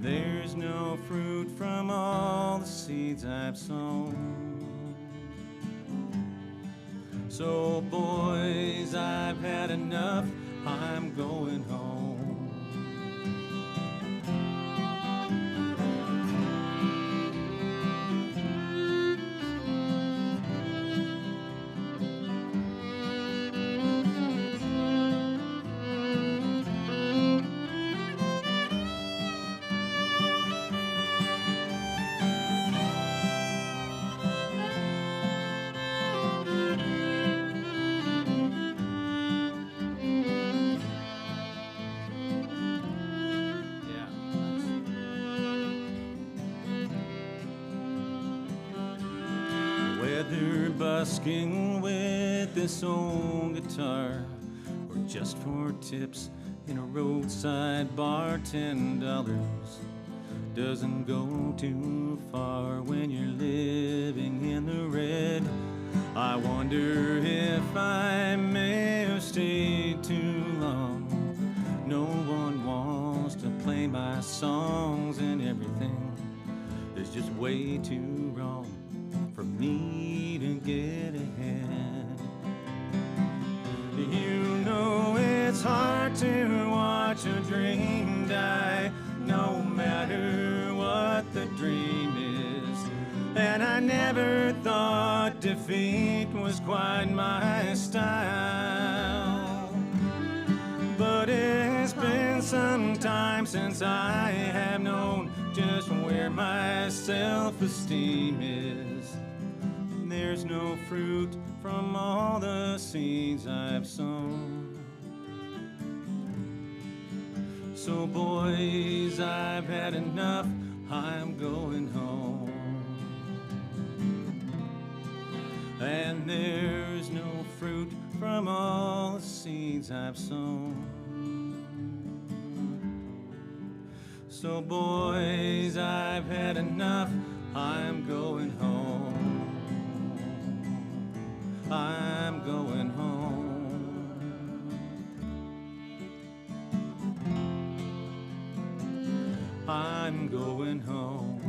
There's no fruit from all the seeds I've sown. So boys, I've had enough, I'm going home. Busking with this old guitar, or just for tips in a roadside bar, $10 doesn't go too far when you're living in the red. I wonder if I may have stayed too long. No one wants to play my songs, and everything is just way too wrong for me to get ahead. You know it's hard to watch a dream die, no matter what the dream is. And I never thought defeat was quite my style. But it's been some time since I have known just where my self-esteem is. There's no fruit from all the seeds I've sown. So boys, I've had enough, I'm going home. And there's no fruit from all the seeds I've sown. So boys, I've had enough, I'm going home. I'm going home. I'm going home.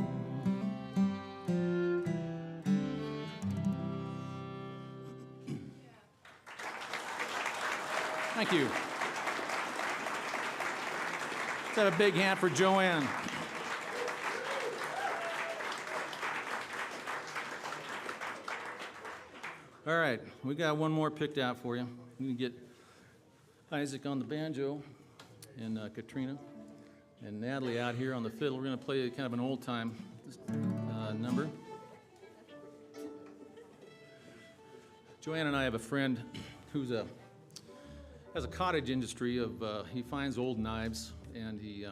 Thank you. Let's have a big hand for Joanne. All right, we got one more picked out for you. We can get Isaac on the banjo, and Katrina, and Natalie out here on the fiddle. We're going to play kind of an old-time number. Joanne and I have a friend who's has a cottage industry of he finds old knives and he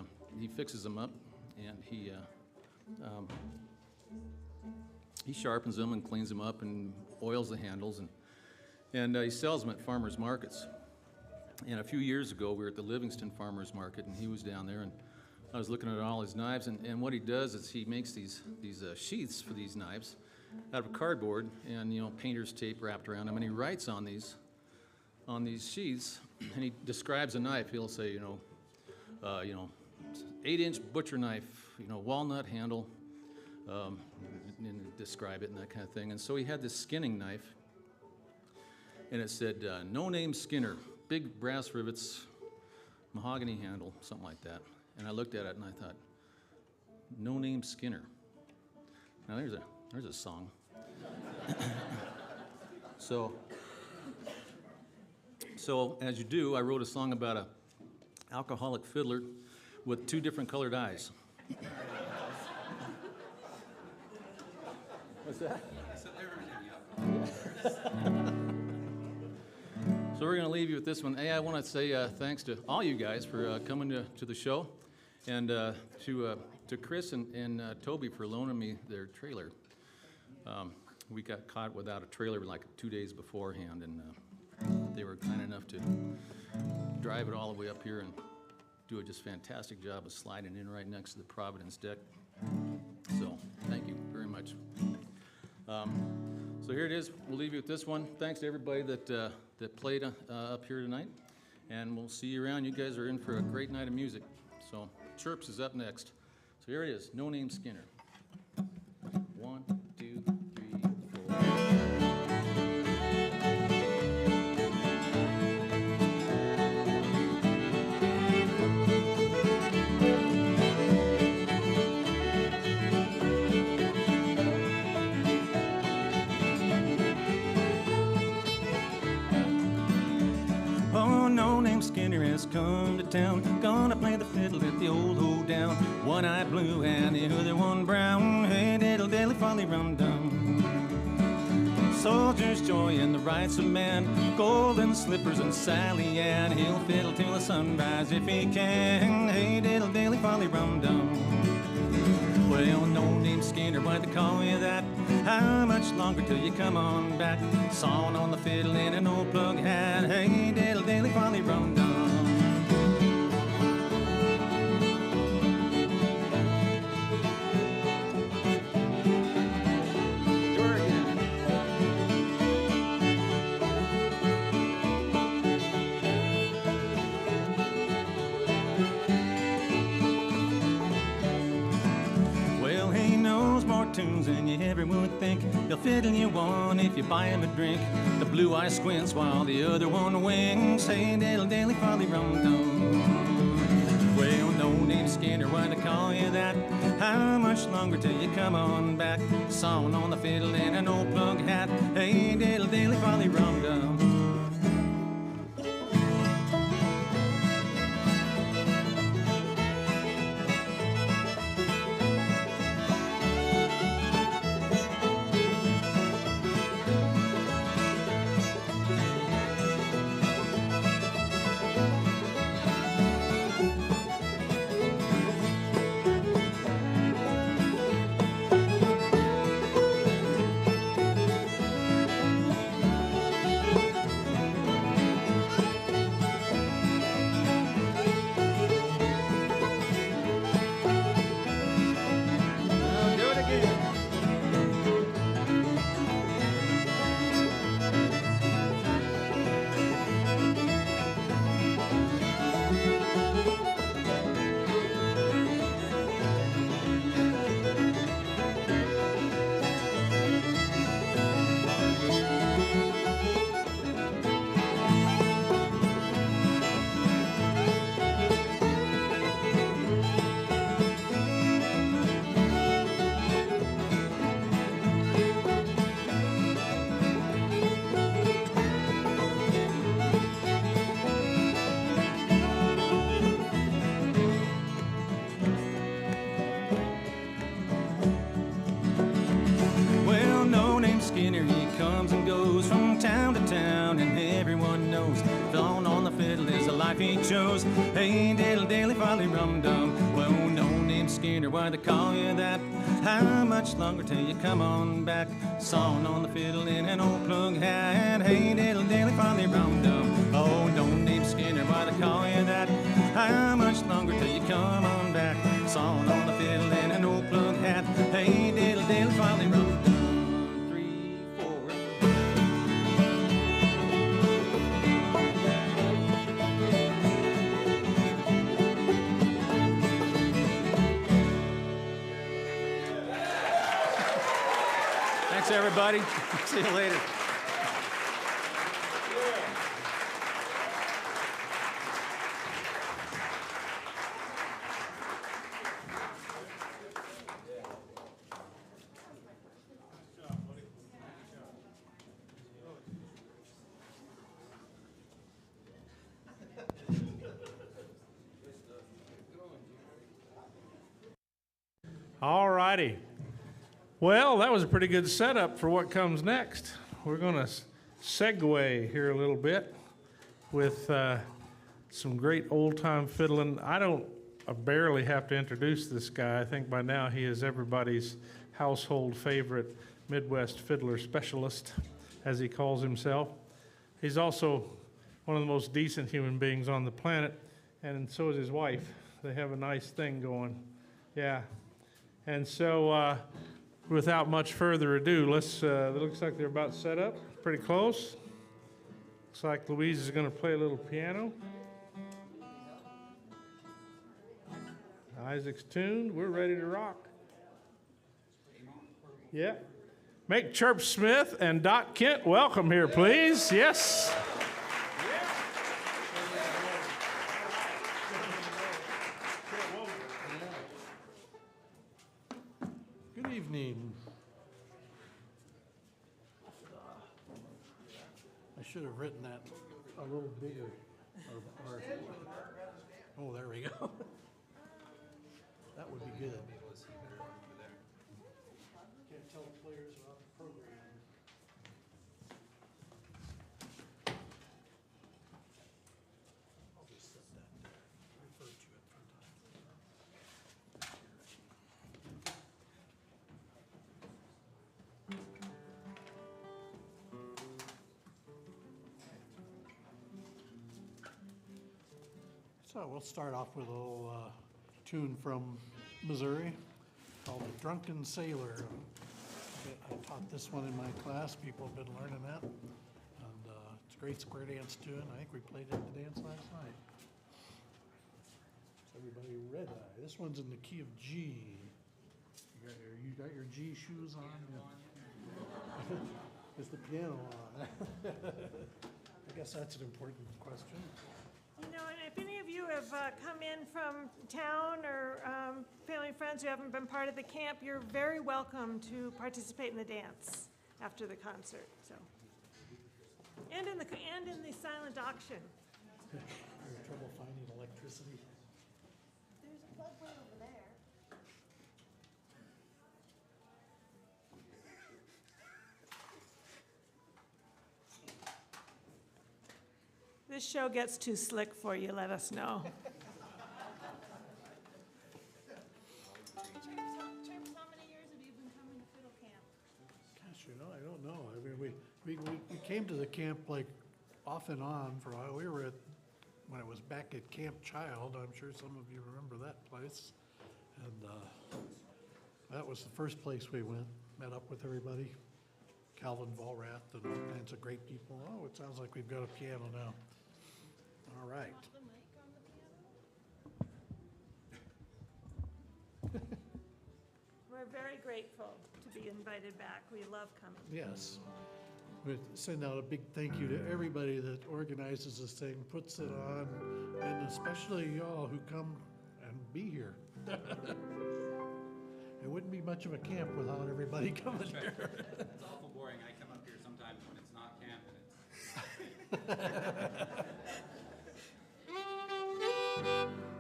fixes them up, and he sharpens them and cleans them up and oils the handles, and he sells them at farmers markets. And a few years ago, we were at the Livingston Farmers Market, and he was down there, and I was looking at all his knives, and what he does is he makes these sheaths for these knives out of cardboard and, you know, painter's tape wrapped around them, and he writes on these sheaths, and he describes a knife. He'll say, 8-inch butcher knife, walnut handle, and describe it and that kind of thing. And so he had this skinning knife, and it said, "No Name Skinner, big brass rivets, mahogany handle," something like that. And I looked at it and I thought, "No Name Skinner." Now there's a song. So as you do, I wrote a song about a alcoholic fiddler with 2 different colored eyes. What's that? So we're going to leave you with this one. Hey, I want to say thanks to all you guys for coming to the show, and to Chris and Toby for loaning me their trailer. We got caught without a trailer like 2 days beforehand, and they were kind enough to drive it all the way up here and do a just fantastic job of sliding in right next to the Providence deck. So thank you very much. So here it is. We'll leave you with this one. Thanks to everybody that played up here tonight, and we'll see you around. You guys are in for a great night of music. So Chirps is up next. So here it is. No Name Skinner. 1, 2, 3, 4. Skinner has come to town, gonna play the fiddle at the old hoedown. One eye blue and the other one brown. Hey, diddle dilly folly rum dum. Soldier's joy and the rights of man, golden slippers and Sally Ann. He'll fiddle till the sunrise if he can. Hey, diddle dilly folly rum dum. Well, no name Skinner, why'd they call you that? How much longer till you come on back? Sawing on the fiddle in an old plug hat. Hey, diddle dilly folly rum dum. And you ever would think he'll fiddle you one if you buy him a drink. The blue eye squints while the other one winks. Hey, diddle dilly folly rum dum. Well, no name Skinner, why'd they call you that? How much longer till you come on back? Sawing on the fiddle in an old plug hat. Hey, diddle dilly folly rum dum. Skinner, he comes and goes from town to town, and everyone knows blowing on the fiddle is the life he chose. Hey, diddle dilly folly rum dum. Well, no name Skinner, why they call you that? How much longer till you come on back? Sawing on the fiddle in an old plug hat. Hey, diddle dilly folly rum dum. Oh, no name Skinner, why they call you that? How much longer till you come on back? Sawing on the fiddle in an old plug hat. Hey, diddle dilly folly rum dum. Thanks, everybody. See you later. All righty. Well, that was a pretty good setup for what comes next. We're going to segue here a little bit with some great old-time fiddling. I barely have to introduce this guy. I think by now he is everybody's household favorite Midwest fiddler specialist, as he calls himself. He's also one of the most decent human beings on the planet, and so is his wife. They have a nice thing going. Yeah. And so without much further ado, it looks like they're about set up, pretty close. Looks like Louise is going to play a little piano. Isaac's tuned. We're ready to rock. Yeah. Make Chirp Smith and Dot Kent welcome here, please. Yes. Good evening. I should have written that a little bigger. Oh, there we go. That would be good. Can't tell the players about the program. I'll just set that there. Refer to it from time to time. So we'll start off with a little tune from Missouri called The Drunken Sailor. I taught this one in my class. People have been learning that. And it's a great square dance tune. I think we played it at the dance last night. So everybody red eye. This one's in the key of G. You got your G shoes on? Yeah. Is the piano on? I guess that's an important question. You know, and if any of you have come in from town or family and friends who haven't been part of the camp, you're very welcome to participate in the dance after the concert. So, and in the silent auction. You're in trouble finding electricity. There's a plug right over there. This show gets too slick for you, let us know. Chirps, how many years have you been coming to Fiddle Camp? Gosh, I don't know. I mean, we came to the camp like off and on for a while. We were when it was back at Camp Child. I'm sure some of you remember that place. And that was the first place we went, met up with everybody. Calvin Volrath and all kinds of great people. Oh, it sounds like we've got a piano now. All right. We're very grateful to be invited back. We love coming. Yes. We send out a big thank you to everybody that organizes this thing, puts it on, and especially y'all who come and be here. It wouldn't be much of a camp without everybody coming here. It's awful boring. I come up here sometimes when it's not camp and it's...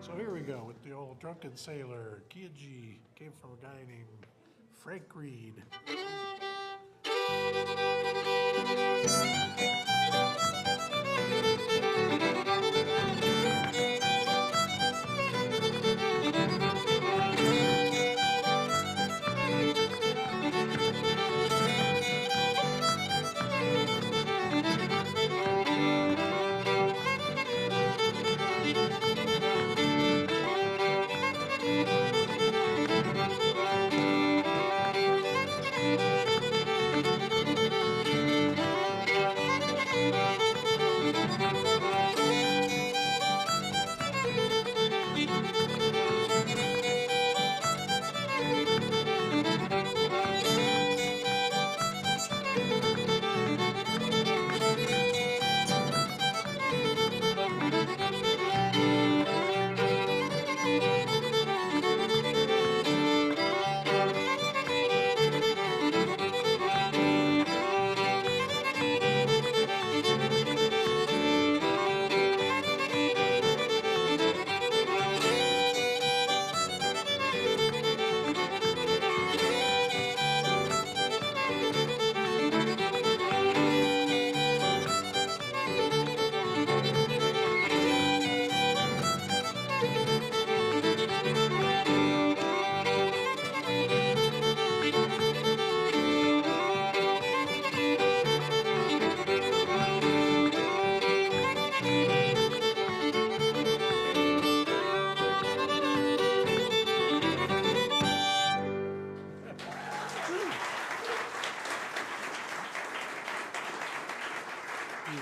So here we go with the old Drunken Sailor, key of G, came from a guy named Frank Reed.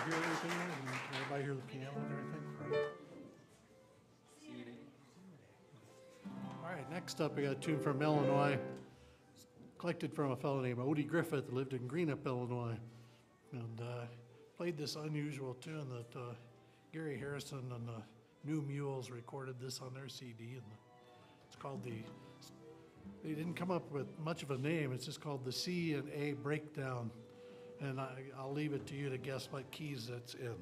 hear everything? Can everybody hear the piano and everything? All right, next up, we got a tune from Illinois, collected from a fellow named Odie Griffith, that lived in Greenup, Illinois. And played this unusual tune that Gary Harrison and the New Mules recorded this on their CD. And it's called they didn't come up with much of a name. It's just called the C and A Breakdown. And I'll leave it to you to guess what keys that's in.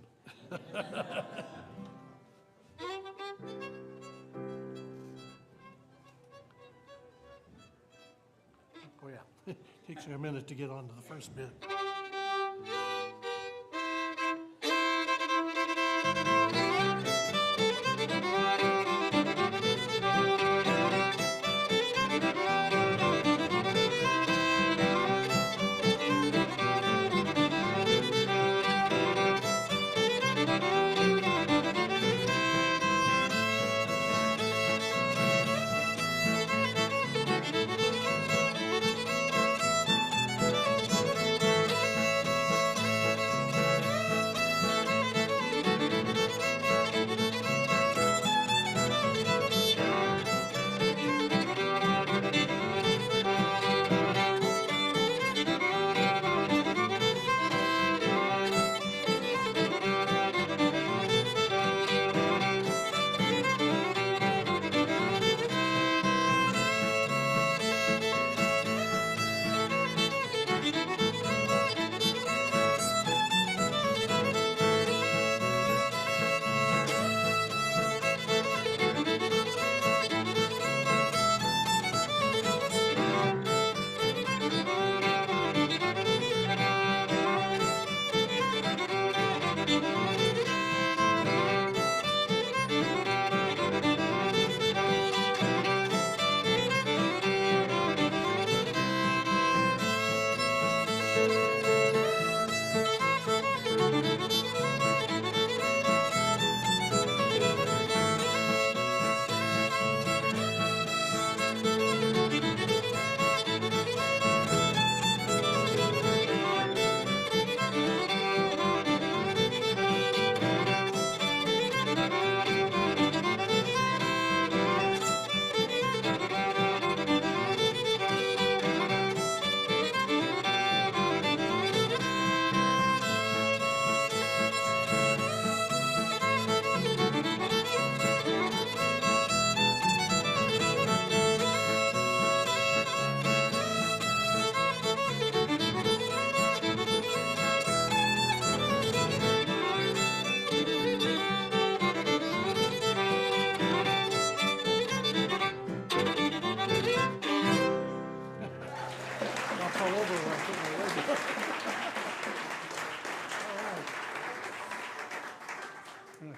Oh yeah, takes you a minute to get on to the first bit.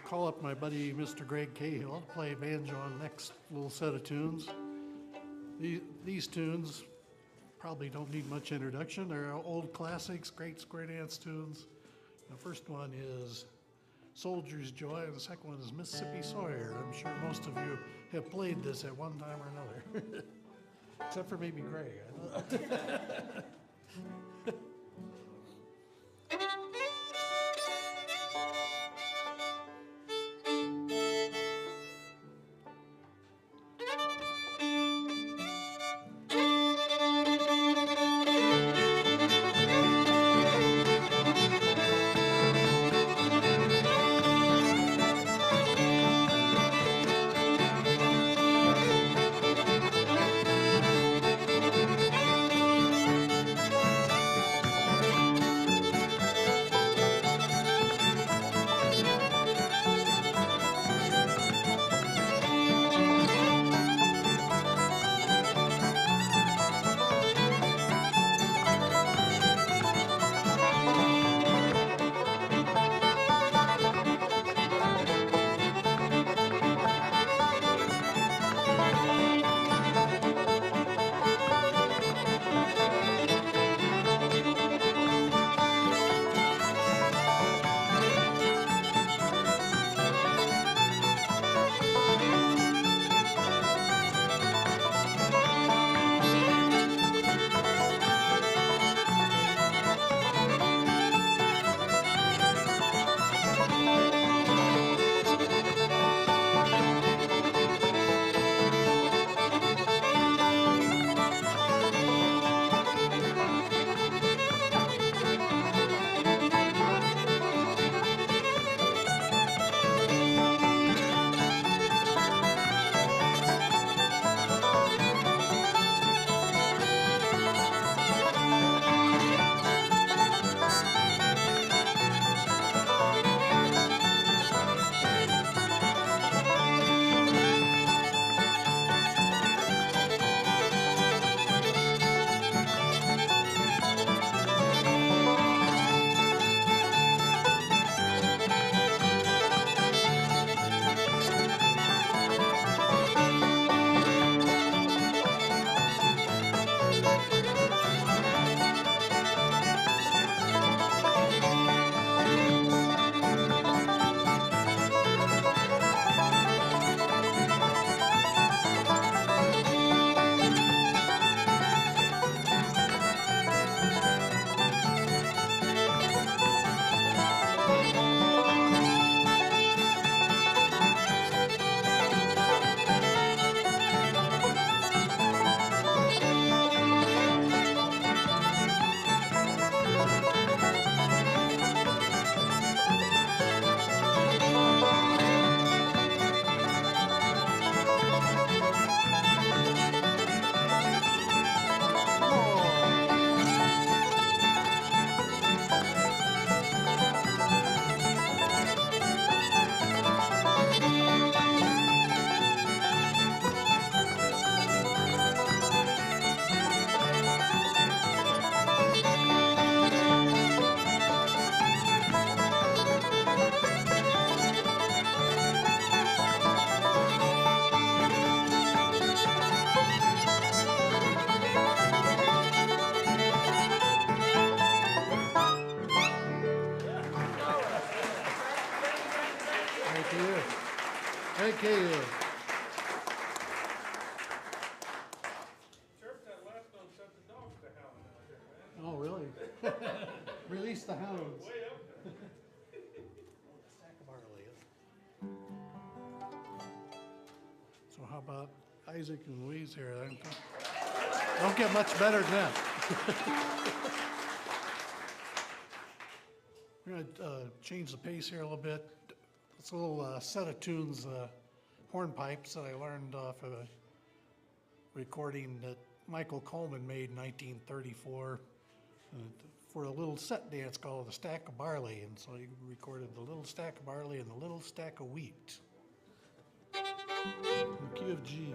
Call up my buddy Mr. Greg Cahill to play banjo on the next little set of tunes. These tunes probably don't need much introduction. They're old classics, great square dance tunes. The first one is Soldier's Joy, and the second one is Mississippi Sawyer. I'm sure most of you have played this at one time or another, except for maybe Greg. I don't know. Cahill. Chirp, that last note set the dogs to howling out there, man. Oh, really? Release the hounds. Way up there. Stack of barley. So how about Isaac and Louise here? Don't get much better than that. We're gonna change the pace here a little bit. It's a little set of tunes, hornpipes that I learned off of a recording that Michael Coleman made in 1934 for a little set dance called the Stack of Barley. And so he recorded the little stack of barley and the little stack of wheat. In key of G.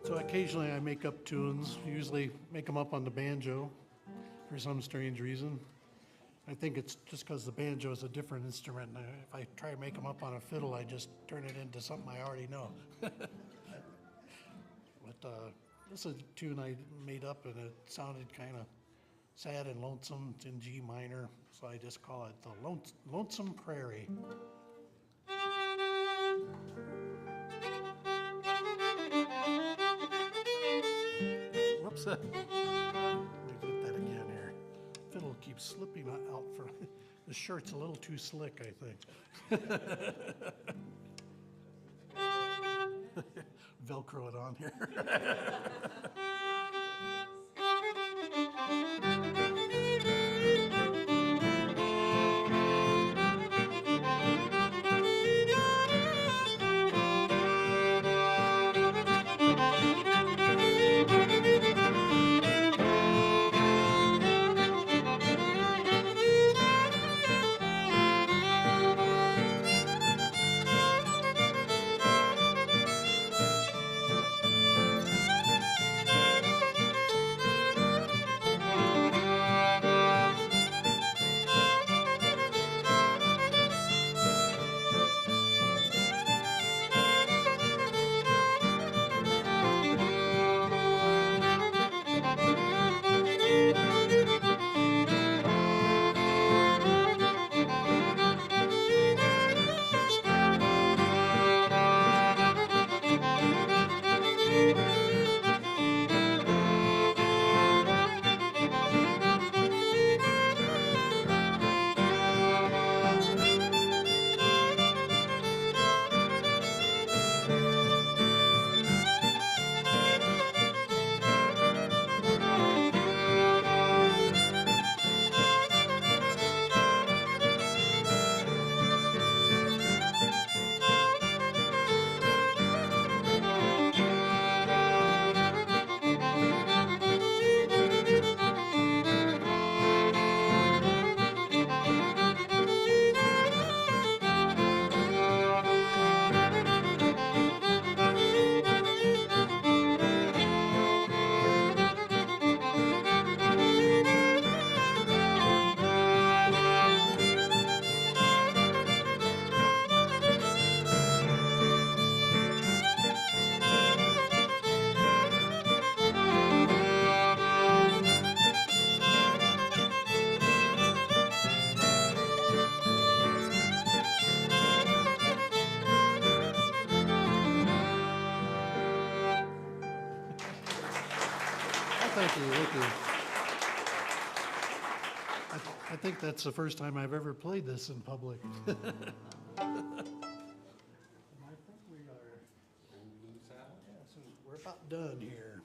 So occasionally I make up tunes, usually make them up on the banjo for some strange reason. I think it's just because the banjo is a different instrument. And if I try to make them up on a fiddle, I just turn it into something I already know. But this is a tune I made up, and it sounded kind of sad and lonesome. It's in G minor, so I just call it the Lonesome Prairie. Whoops. Let me get that again here. Fiddle keeps slipping out from the shirt's a little too slick, I think. Velcro it on here. Thank you. I think that's the first time I've ever played this in public. And I think we are, so we're about done here.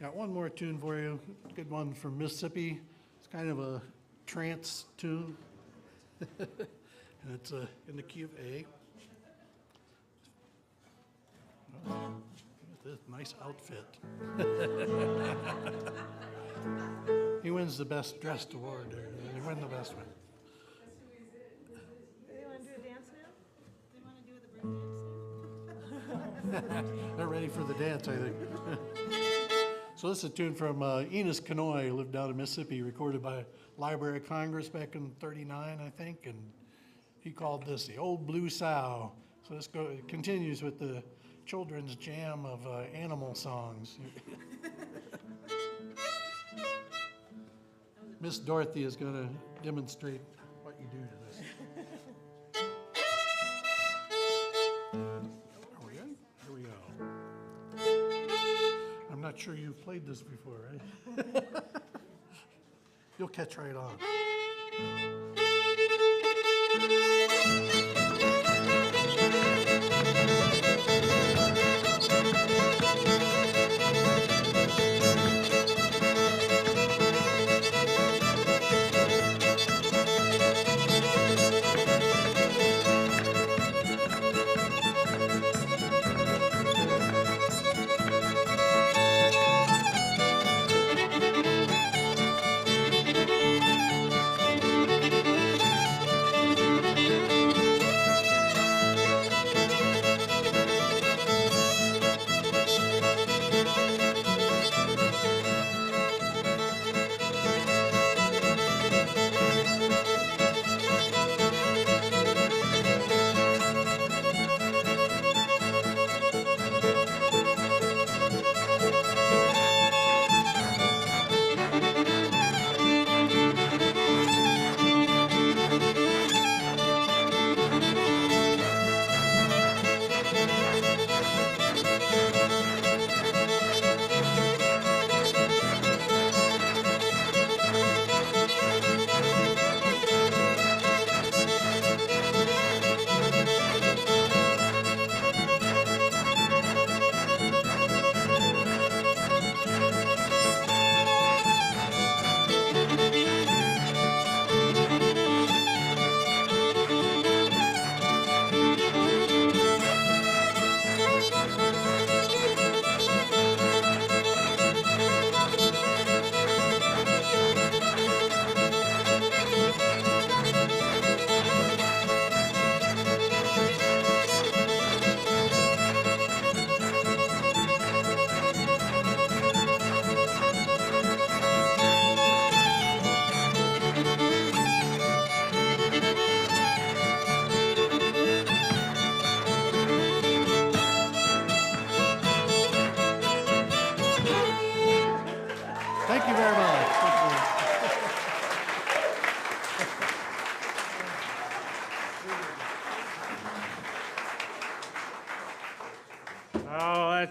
Got one more tune for you, good one from Mississippi. It's kind of a trance tune. And it's in the key of A. Oh, this nice outfit. He wins the best dressed award there. He won the best one. Do you want to do a dance now? They're ready for the dance, I think. So this is a tune from Enos Kanoy, who lived down in Mississippi, recorded by Library of Congress back in '39, I think, and he called this the Old Blue Sow. So it continues with the children's jam of animal songs. Miss Dorothy is going to demonstrate what you do to this. Are we in? Here we go. I'm not sure you've played this before, right? You'll catch right on.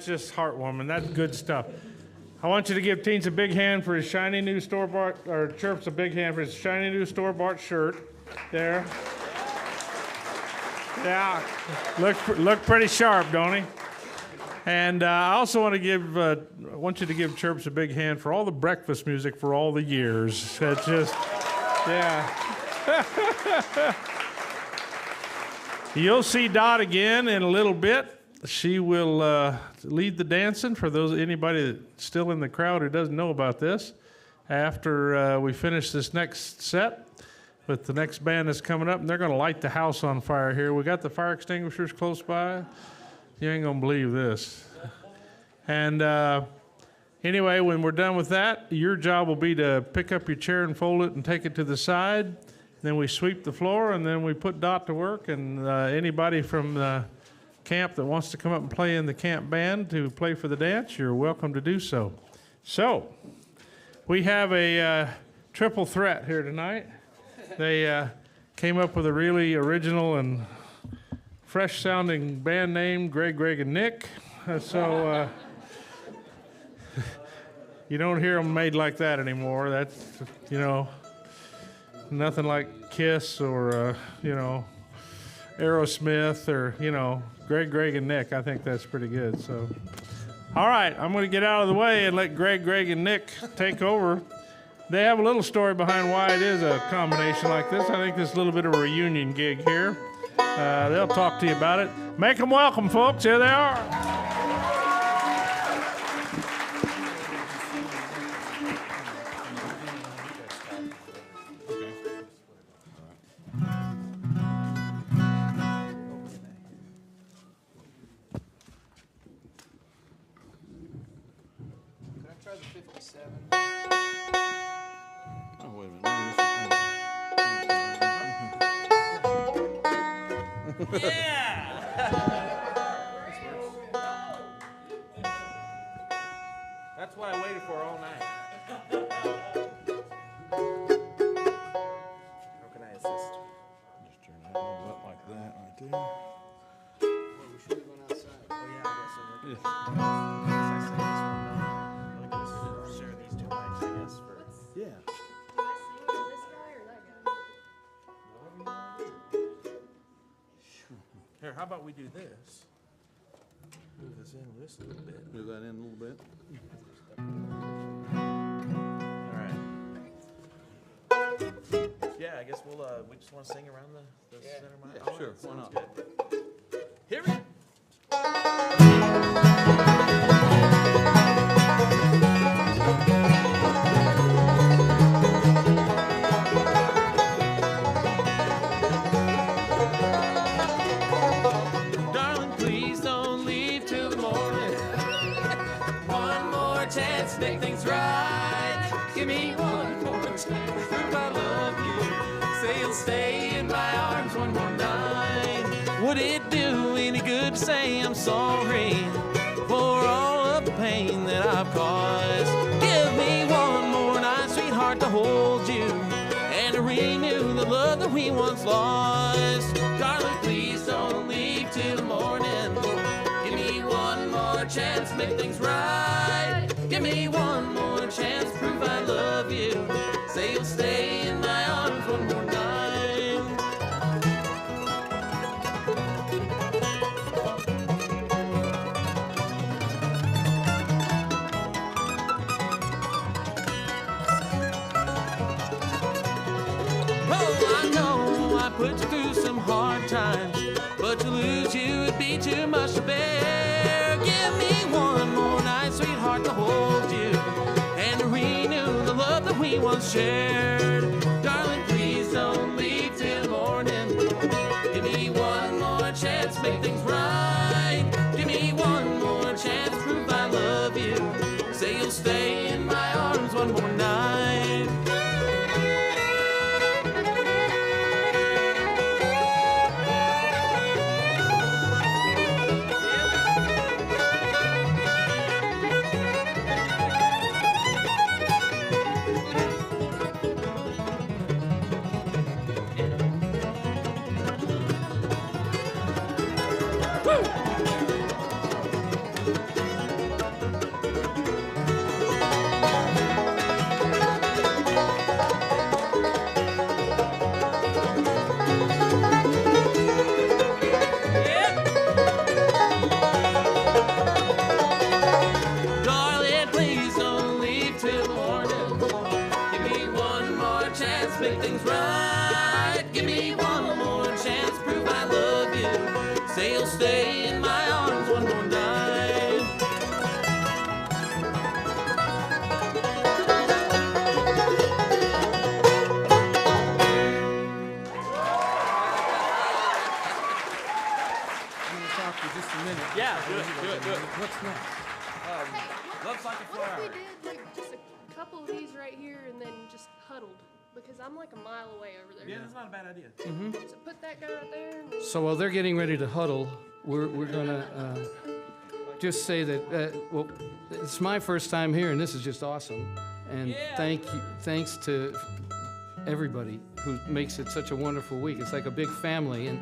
that's just heartwarming. That's good stuff. I want you to give Teens a big hand for his shiny new store-bought, or Chirps a big hand for his shiny new store-bought shirt. There. Yeah, look pretty sharp, don't he? And I also want to want you to give Chirps a big hand for all the breakfast music for all the years. That's just, yeah. You'll see Dot again in a little bit. She will lead the dancing for anybody that's still in the crowd who doesn't know about this. After we finish this next set with the next band that's coming up, and they're going to light the house on fire here. We got the fire extinguishers close by. You ain't going to believe this. And anyway, when we're done with that, your job will be to pick up your chair and fold it and take it to the side. Then we sweep the floor, and then we put Dot to work. And anybody from the camp that wants to come up and play in the camp band to play for the dance, you're welcome to do so. So, we have a triple threat here tonight. They came up with a really original and fresh-sounding band name, Greg, and Nick. So you don't hear them made like that anymore. That's, nothing like Kiss or, Aerosmith or, Greg, and Nick. I think that's pretty good. So, all right, I'm going to get out of the way and let Greg, and Nick take over. They have a little story behind why it is a combination like this. I think this is a little bit of a reunion gig here. They'll talk to you about it. Make them welcome, folks. Here they are. That's what I waited for all night. How can I assist? Just turn that one up like that right there. Well, we should have gone outside. Oh, yeah, I guess so. I guess I say this one. No. I'll share these two mics, I guess, for... Yeah. Here, how about we do this? Move this in this a little bit. Move that in a little bit. All right. Yeah, I guess we just want to sing around the center mic. Yeah, sure. Why not? Good. Here we go. Make things right. Give me one more chance to prove I love you. Say you'll stay in my arms one more night. Would it do any good to say I'm sorry for all of the pain that I've caused? Give me one more night, sweetheart, to hold you and to renew the love that we once lost. Darling, please don't leave till the morning. Give me one more chance to make things right. Give me one more chance, prove I love you. Say you'll stay in my arms one more night. Oh, I know I put you through some hard times, but to lose you would be too much to bear. Give me one more night, sweetheart, to hold you and to renew the love that we once shared. Darling, please don't leave till morning. Give me one more chance, make things right. Give me one more chance, prove I love you. Say you'll stay in my arms one more night. everything's right. Give me one more chance, prove I love you. Say you'll stay in my arms one more night. Yeah, do it. What's next? Looks like a What flower. if we did like just a couple of these right here and then just huddled? Because I'm like a mile away over there. Yeah, that's not a bad idea. So put that guy right there. And then So while they're getting ready to huddle, we're gonna just say that well, it's my first time here, and this is just awesome. And thanks to everybody who makes it such a wonderful week. It's like a big family,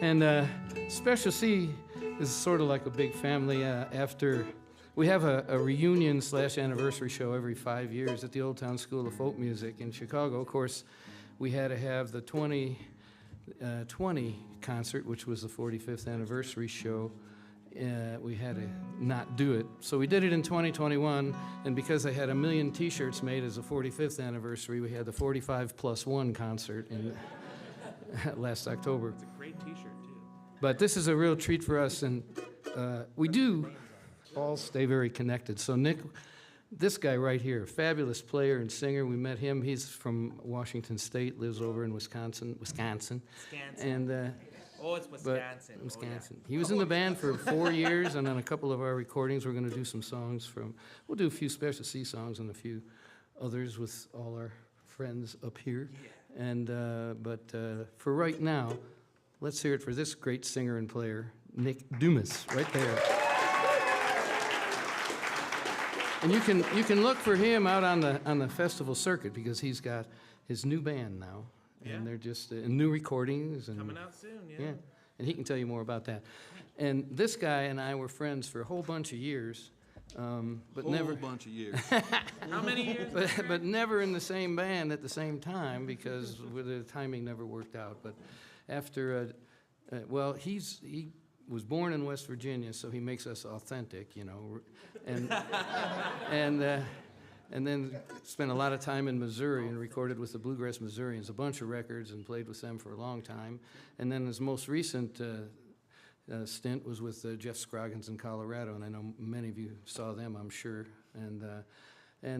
and Special C is sort of like a big family. After we have a reunion / anniversary show every 5 years at the Old Town School of Folk Music in Chicago. Of course, we had to have the 2020 concert, which was the 45th anniversary show. We had to not do it. So we did it in 2021, and because I had 1 million t-shirts made as a 45th anniversary, we had the 45+1 concert in last October. It's a great T-shirt too. But this is a real treat for us, and we do all stay very connected. So Nick, this guy right here, fabulous player and singer, we met him. He's from Washington State, lives over in Wisconsin. And Oh, it's Wisconsin. Wisconsin. He was in the band for 4 years, and on a couple of our recordings, we're going to do some songs from. We'll do a few Special C songs and a few others with all our friends up here. Yeah. And but for right now, let's hear it for this great singer and player, Nick Dumas, right there. And you can look for him out on the festival circuit because he's got his new band now. And they're just new recordings. And, coming out soon, yeah. And he can tell you more about that. And this guy and I were friends for a whole bunch of years. But never. Whole bunch of years. How many years? But never in the same band at the same time because the timing never worked out. But after, well, he was born in West Virginia, so he makes us authentic, you know. And then spent a lot of time in Missouri and recorded with the Bluegrass Missourians, a bunch of records, and played with them for a long time. And then his most recent stint was with Jeff Scroggins in Colorado, and I know many of you saw them, I'm sure. And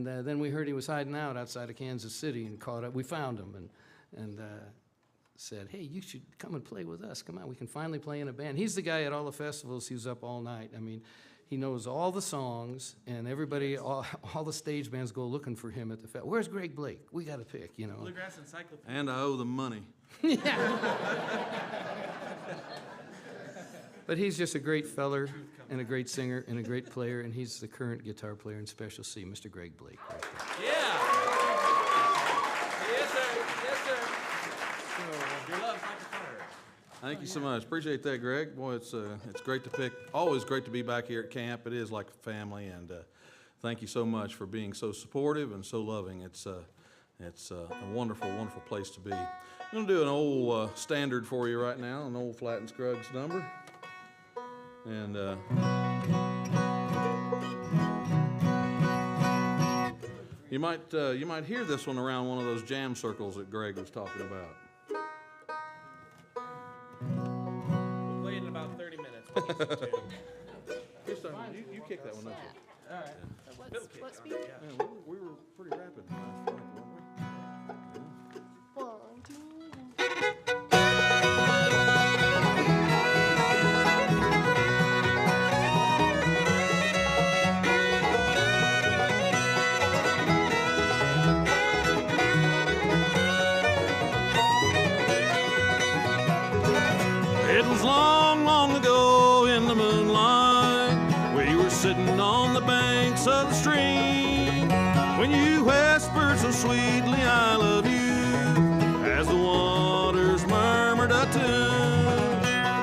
then we heard he was hiding out outside of Kansas City and caught up. We found him and said, hey, you should come and play with us. Come on, we can finally play in a band. He's the guy at all the festivals. He was up all night. I mean, he knows all the songs, and everybody, all the stage bands go looking for him at the festival. Where's Greg Blake? We got to pick, you know. Bluegrass Encyclopedia. And I owe them money. But he's just a great feller and a great singer and a great player, and he's the current guitar player in Special C, Mr. Greg Blake. Right there. Yeah. Yes, sir. Yes, sir. Your love's like a fire. Thank you so much. Appreciate that, Greg. Boy, it's great to pick. Always great to be back here at camp. It is like a family, and thank you so much for being so supportive and so loving. It's a wonderful, wonderful place to be. I'm going to do an old standard for you right now, an old Flatt and Scruggs number, and you might hear this one around one of those jam circles that Greg was talking about. In about 30 minutes. This time, you kick that one up. All right. What speed? Yeah, we were pretty rapid last night, weren't we? 1, 2, 1. It was long, long ago in the moonlight. We were sitting on the banks of the stream when you whispered so sweetly, I love you, as the waters murmured a tune.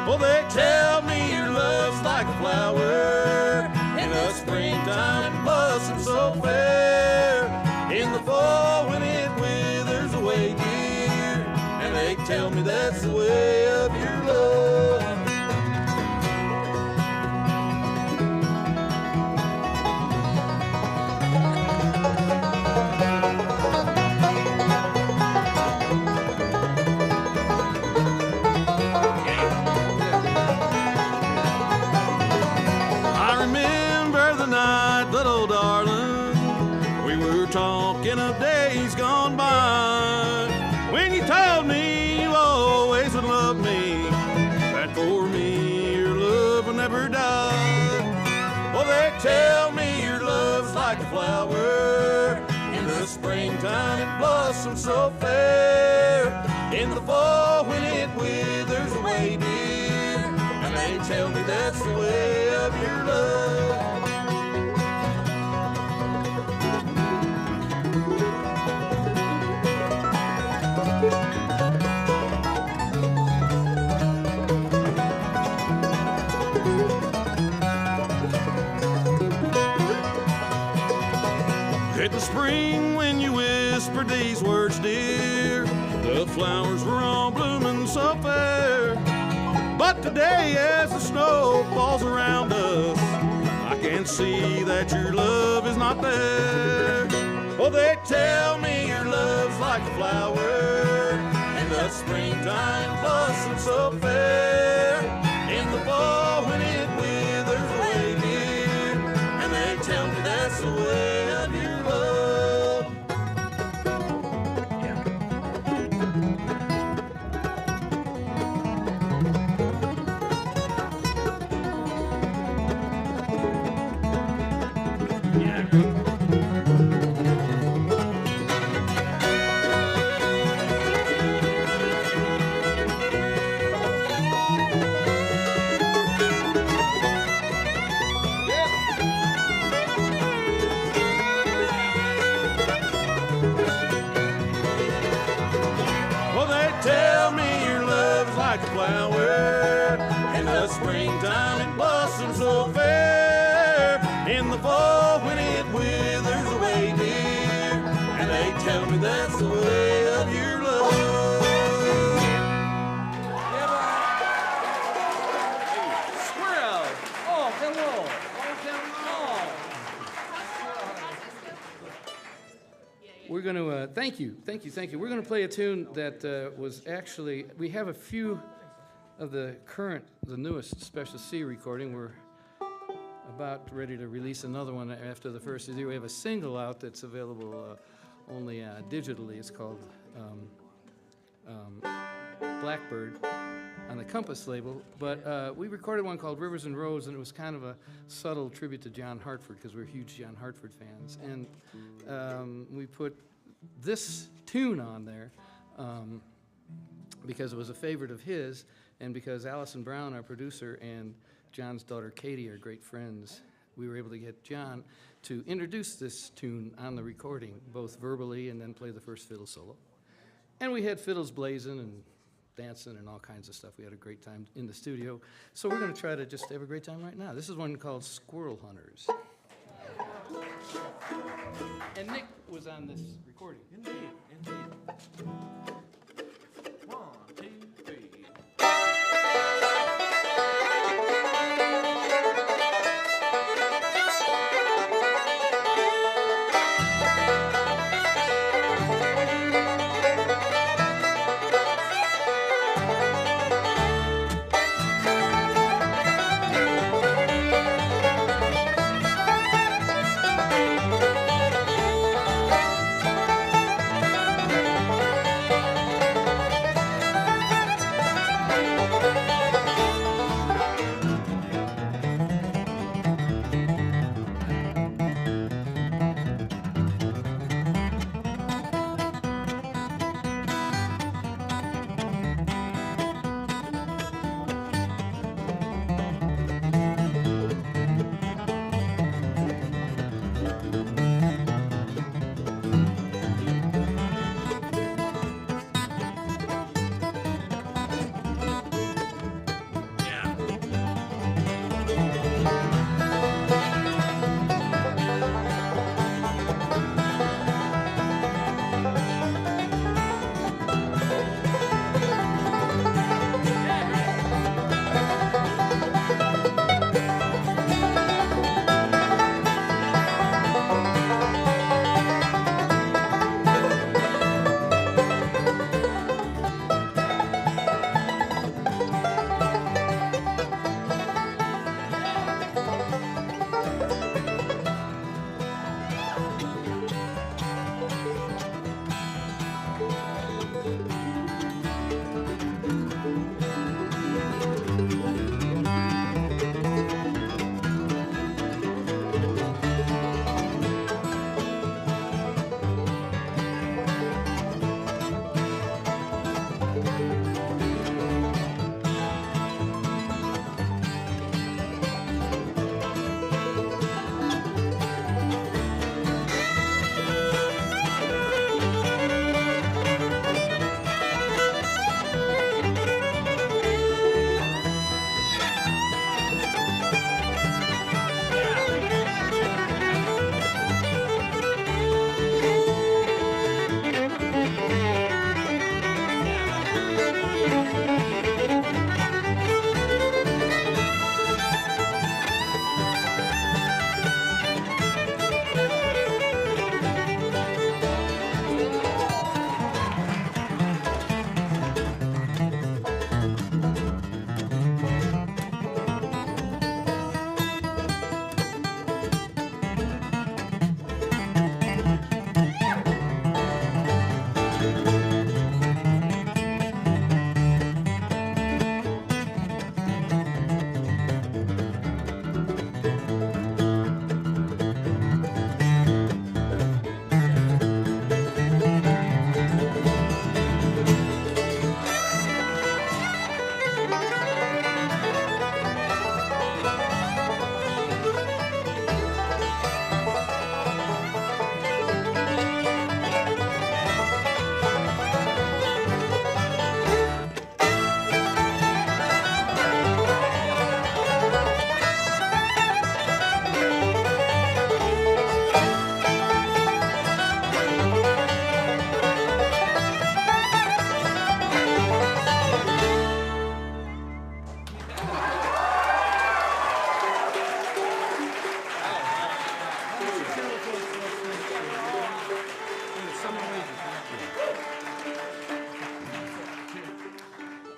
Oh, they tell me your love's like a flower in the springtime, blossom so fair. In the fall when it withers away, dear, and they tell me that's the way of your love. blossoms so fair. In the fall when it withers away, dear, and they tell me that's the way of your love. In the spring when you whispered these words, dear, the flowers were all blooming so fair. But today as the snow falls around us, I can see that your love is not there. Oh, they tell me your love's like a flower in the springtime blossoms so fair. In the fall when it withers away, dear, and they tell me that's the way of your love. Flower in the springtime it blossoms so fair. In the fall when it withers away, dear, and they tell me that's the way of your love. Squirrel! Oh, hello! We're going to, thank you. We're going to play a tune that was actually, we have a few of the newest Special C recording. We're about ready to release another one after the first of the year. We have a single out that's available only digitally. It's called Blackbird on the Compass label. But we recorded one called Rivers and Roads, and it was kind of a subtle tribute to John Hartford because we're huge John Hartford fans. And we put this tune on there because it was a favorite of his, and because Allison Brown, our producer, and John's daughter Katie are great friends. We were able to get John to introduce this tune on the recording, both verbally and then play the first fiddle solo. And we had fiddles blazing and dancing and all kinds of stuff. We had a great time in the studio. So we're going to try to just have a great time right now. This is one called Squirrel Hunters. And Nick was on this recording. Indeed.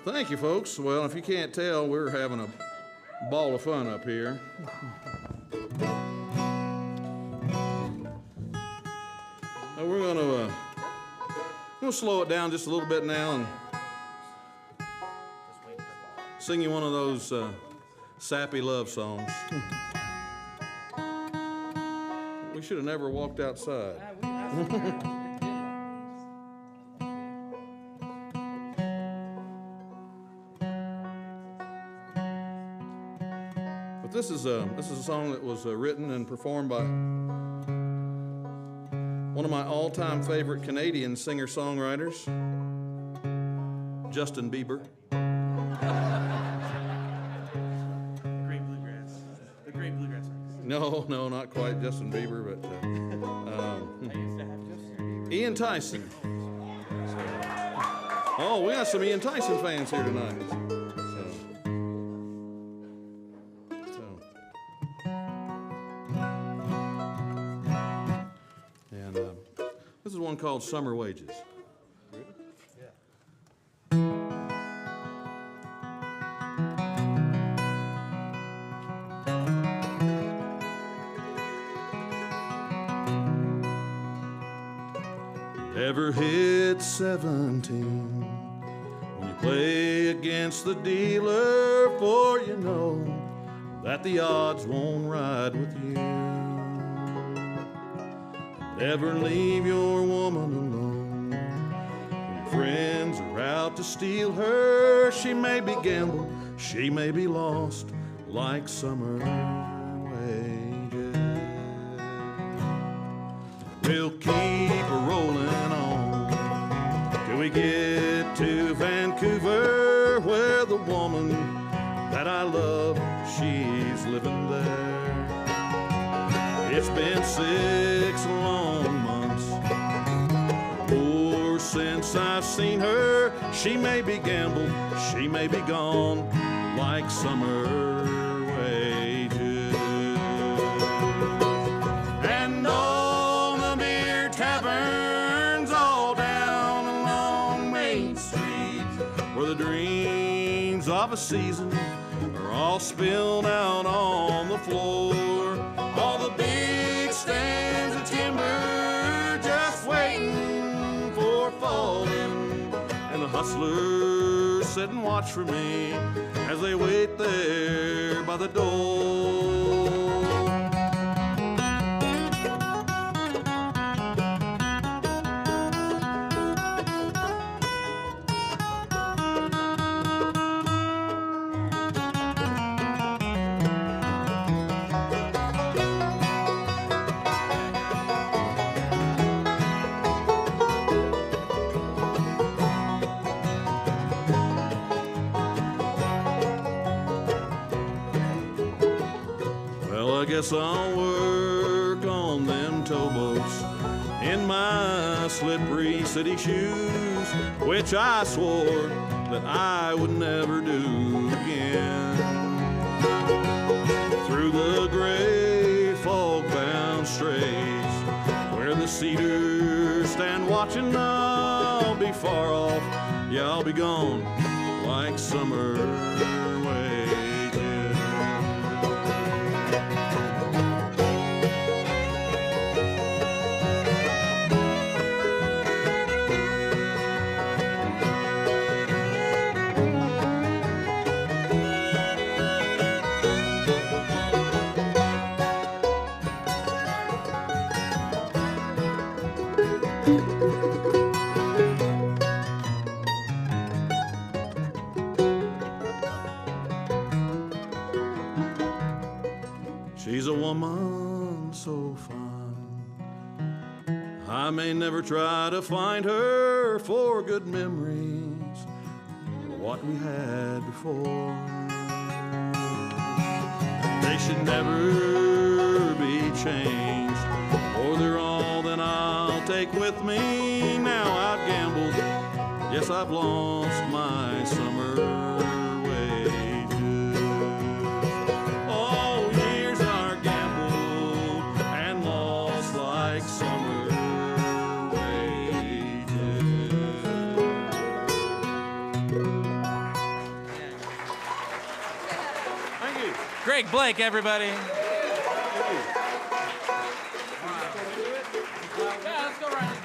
Thank you, folks. Well, if you can't tell, we're having a ball of fun up here. We're gonna slow it down just a little bit now and sing you one of those sappy love songs. We should have never walked outside. But this is a song that was written and performed by one of my all-time favorite Canadian singer-songwriters, Justin Bieber. The great bluegrass. No, not quite Justin Bieber, but Ian Tyson. Oh, we got some Ian Tyson fans here tonight. This is one called Summer Wages. Ever hit 17 when you play against the dealer, for you know that the odds won't ride with you. Never leave your woman alone when your friends are out to steal her. She may be gambled, she may be lost like summer wages. We'll keep her rolling on till we get to Vancouver, where the woman that I love, she's living there. It's been 6 long months or since I've seen her. She may be gambled, she may be gone like summer wages. And all the beer taverns all down along Main Street, where the dreams of a season are all spilled out on the floor. All the big stands of timber just waiting for falling, and the hustlers sit and watch for me as they wait there by the door. I guess I'll work on them towboats in my slippery city shoes, which I swore that I would never do again. Through the gray fog-bound straits, where the cedars stand watching, I'll be far off, yeah, I'll be gone like summer wages. She's a woman so fine, I may never try to find her for good memories of what we had before. They should never be changed, or they're all that I'll take with me. Now I've gambled, yes, I've lost my summer wages. Oh, years are gambled and lost like summer wages. Greg Blake, everybody. Yeah, let's go right in.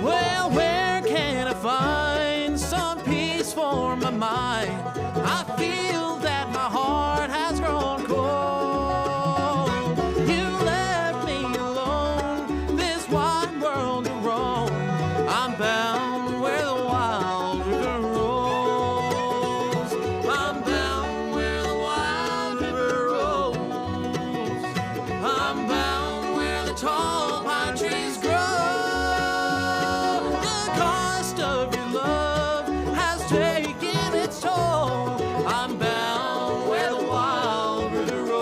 Well, where can I find some peace for my mind? I feel that my heart has grown cold. You left me alone, this wide world to roam. I'm bound where the wild river rolls. I'm bound where the wild river rolls. I'm bound where the tall pine trees grow. The cost of your love has taken its toll. I'm bound where the wild river rolls.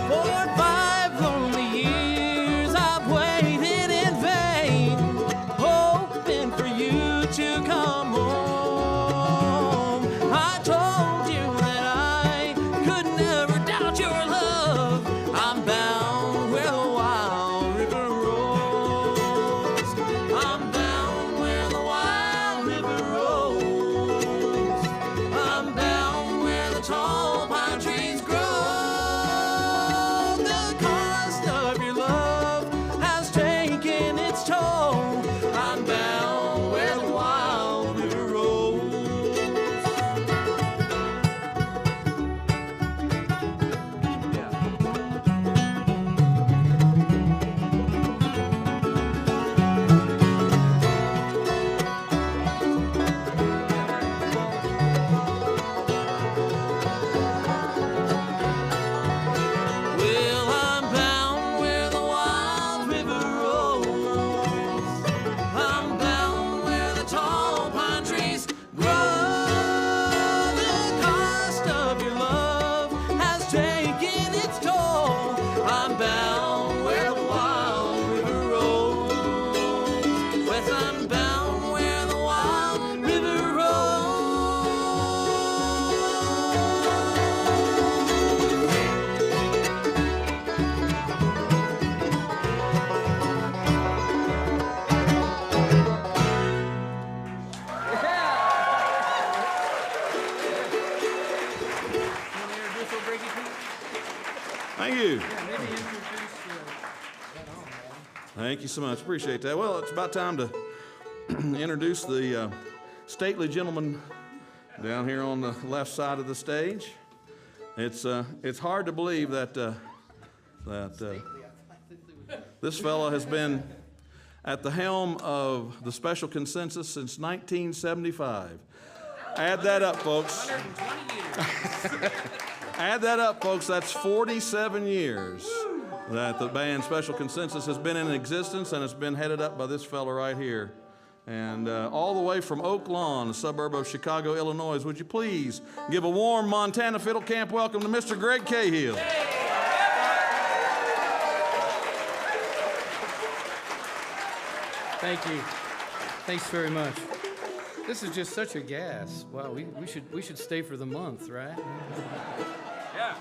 For 5 lonely years I've waited in vain, hoping for you to come home. I told you that I could never doubt your love. I'm bound where the wild river rolls. I'm bound where the wild river rolls. I'm bound where the tall pine trees grow. The cost of your love has taken its toll. I'm bound where the wild river rolls. Well, I'm bound where the wild river rolls. I'm bound where the tall pine trees grow. The cost of your love has taken its toll. I'm bound where the wild river rolls. Yes, I'm bound where the wild river rolls. Thank you. Thank you so much. Appreciate that. Well, it's about time to introduce the stately gentleman down here on the left side of the stage. It's hard to believe that this fellow has been at the helm of the Special Consensus since 1975. Add that up, folks. 120 years. Add that up, folks. That's 47 years that the band Special Consensus has been in existence, and it's been headed up by this fella right here. And all the way from Oak Lawn, a suburb of Chicago, Illinois. Would you please give a warm Montana Fiddle Camp welcome to Mr. Greg Cahill. Thank you. Thanks very much. This is just such a gas. Wow, we should stay for the month, right? Yeah.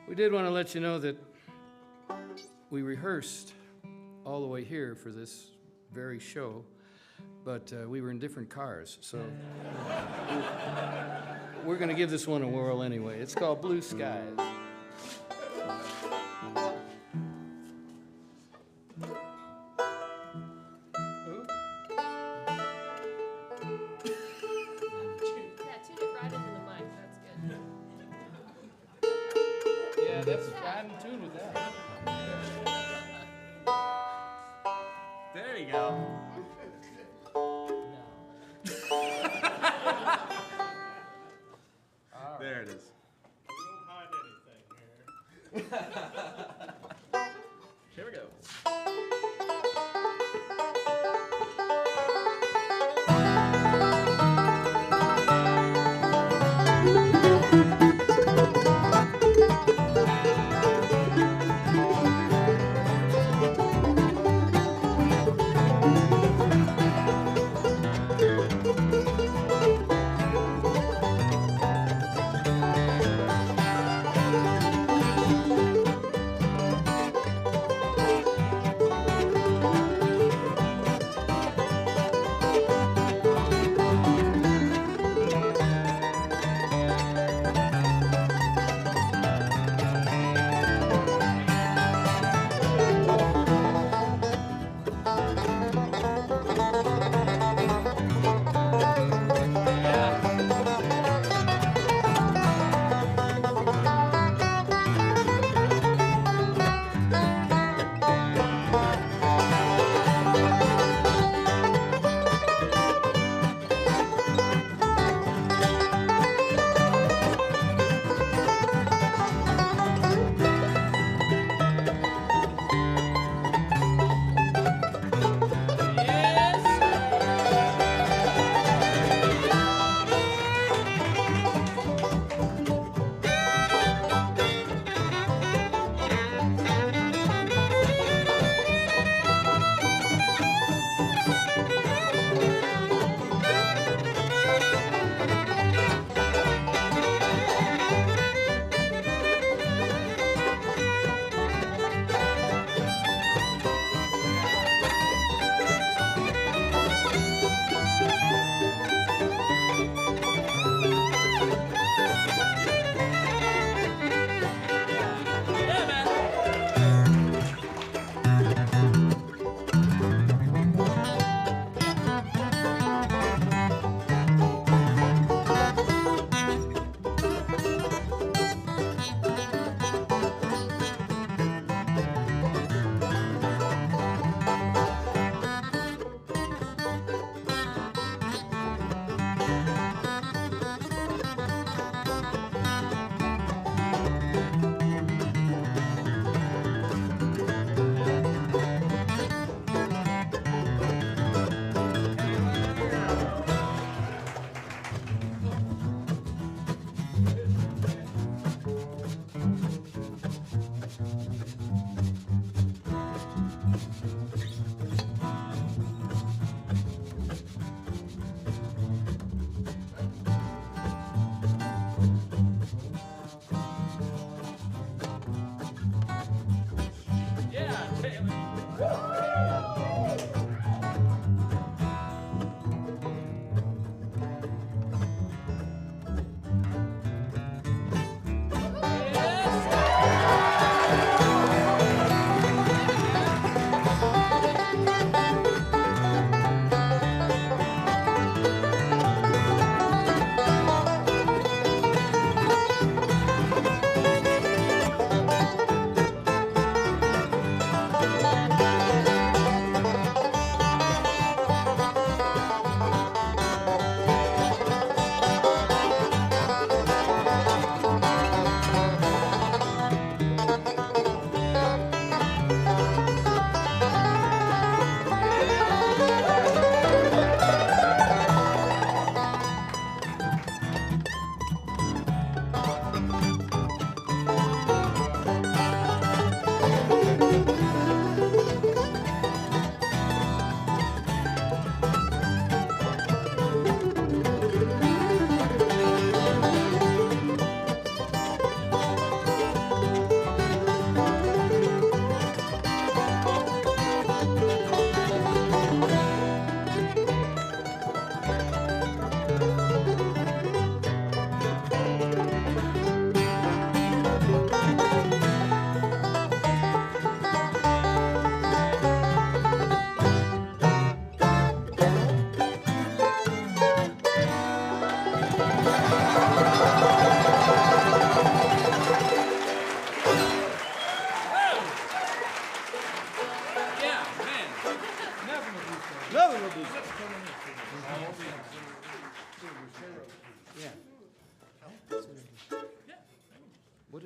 We did want to let you know that we rehearsed all the way here for this very show, but we were in different cars, so we're going to give this one a whirl anyway. It's called Blue Skies. That's I'm in tune with that. There you go. There it is. We don't hide anything here. Here we go.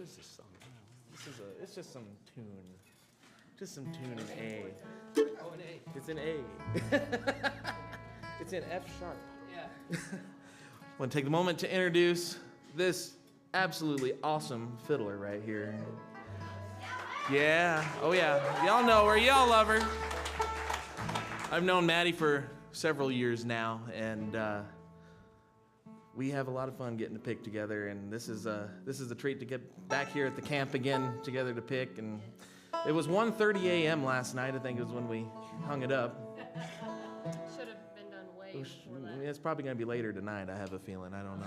is this song? It's just some tune. Just some tune in A. Oh, an A. It's an A. It's in F sharp. Yeah. I want to take the moment to introduce this absolutely awesome fiddler right here. Yeah, oh yeah, y'all know her, y'all love her. I've known Maddie for several years now, and we have a lot of fun getting to pick together, and this is a treat to get back here at the camp again together to pick. And it was 1:30 a.m. last night, I think it was when we hung it up. Should have been done way before that. It's probably going to be later tonight, I have a feeling. I don't know.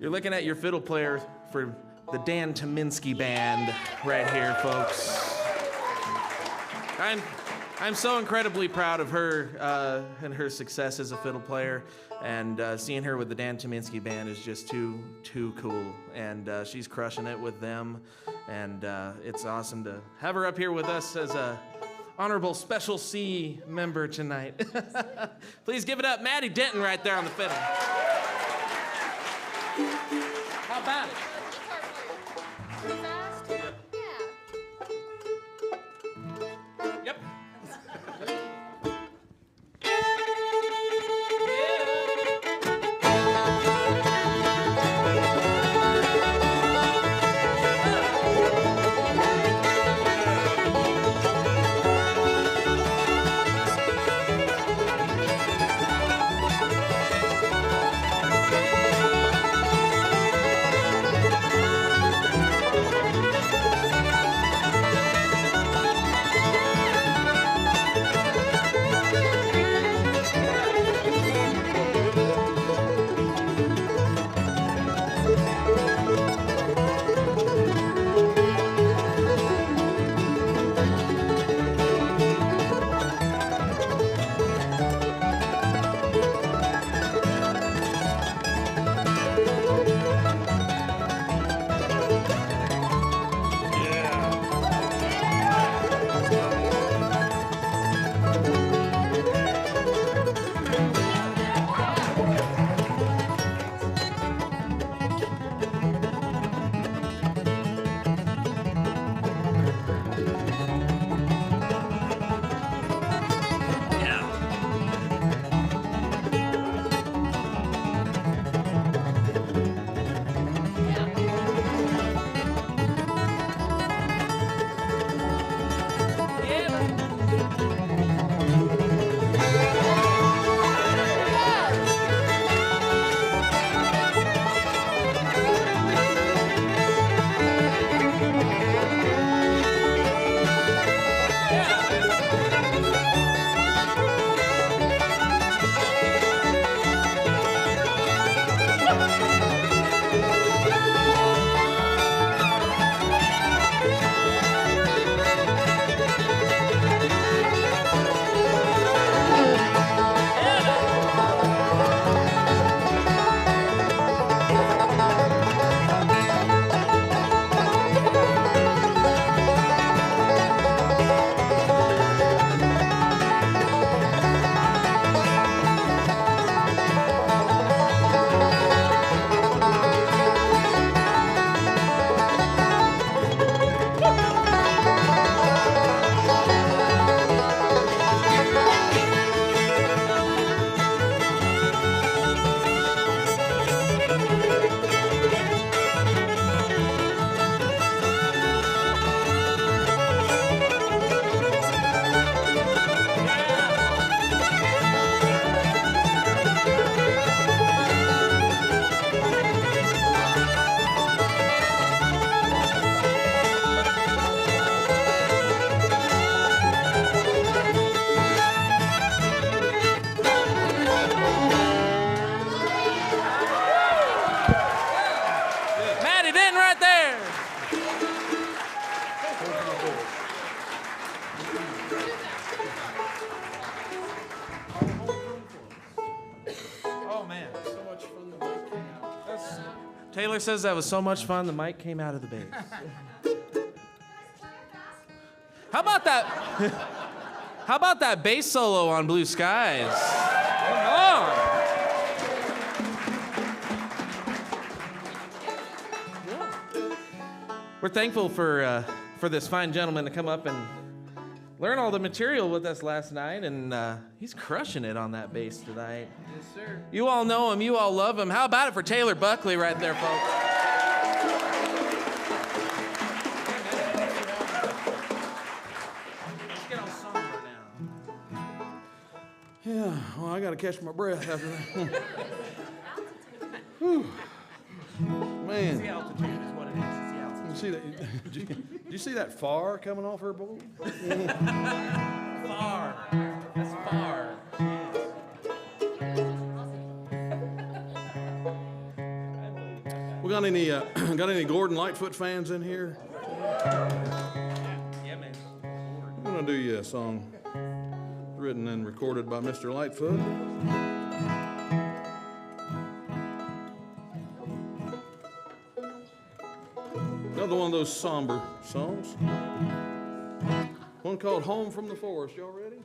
You're looking at your fiddle player for the Dan Tominski Band right here, folks. I'm so incredibly proud of her and her success as a fiddle player, and seeing her with the Dan Tominski Band is just too cool. And she's crushing it with them, and it's awesome to have her up here with us as a honorable Special C member tonight. Please give it up, Maddie Denton right there on the fiddle. How about it? Fast? Yeah. Yep. Taylor says that was so much fun, the mic came out of the bass. How about that? How about that bass solo on Blue Skies? Come on. We're thankful for this fine gentleman to come up and learn all the material with us last night, and he's crushing it on that bass tonight. Yes, sir. You all know him. You all love him. How about it for Taylor Buckley right there, folks? Let's get on somber now. Yeah, well, I got to catch my breath after that. Whew. Man. It's the altitude is what it is. It's the altitude. You see that? Did you see that far coming off her bowl? Far. That's far. We got any Gordon Lightfoot fans in here? Yeah, man. I'm gonna do you a song written and recorded by Mr. Lightfoot. Another one of those somber songs. One called Home from the Forest. Y'all ready?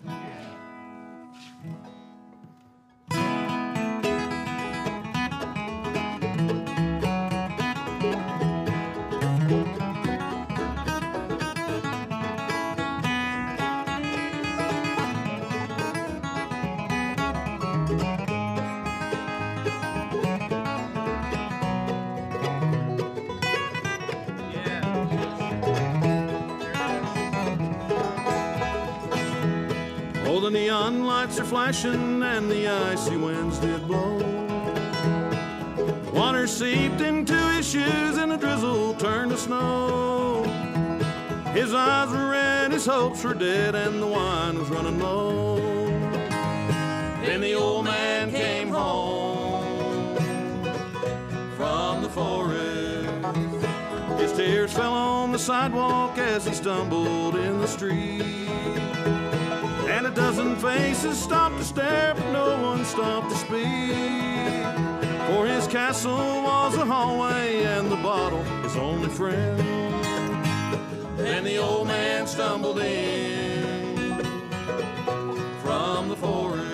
Oh, the neon lights are flashing and the icy winds did blow. The water seeped into his shoes and the drizzle turned to snow. His eyes were red, his hopes were dead, and the wine was running low. Then the old man came home from the forest. His tears fell on the sidewalk as he stumbled in the street. And a dozen faces stopped to stare, but no one stopped to speak. For his castle was a hallway, and the bottle his only friend. Then the old man stumbled in from the forest.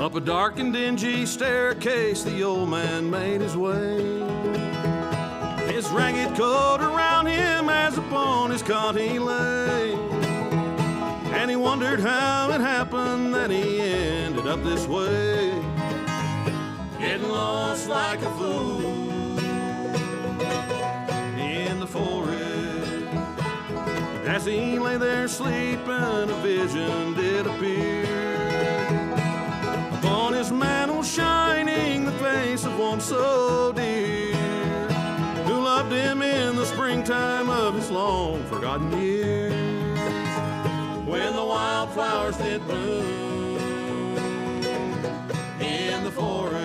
Up a dark and dingy staircase, the old man made his way. His ragged coat around him as upon his cot he lay. And he wondered how it happened that he ended up this way, getting lost like a fool in the forest. As he lay there sleeping, a vision did appear. On his mantle shining the face of one so dear, who loved him in the springtime of his long forgotten years, when the wildflowers did bloom in the forest.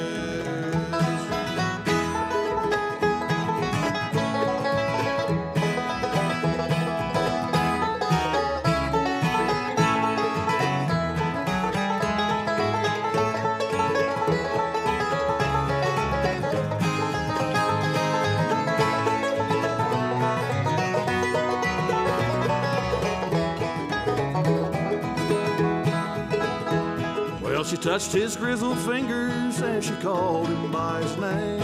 She touched his grizzled fingers and she called him by his name.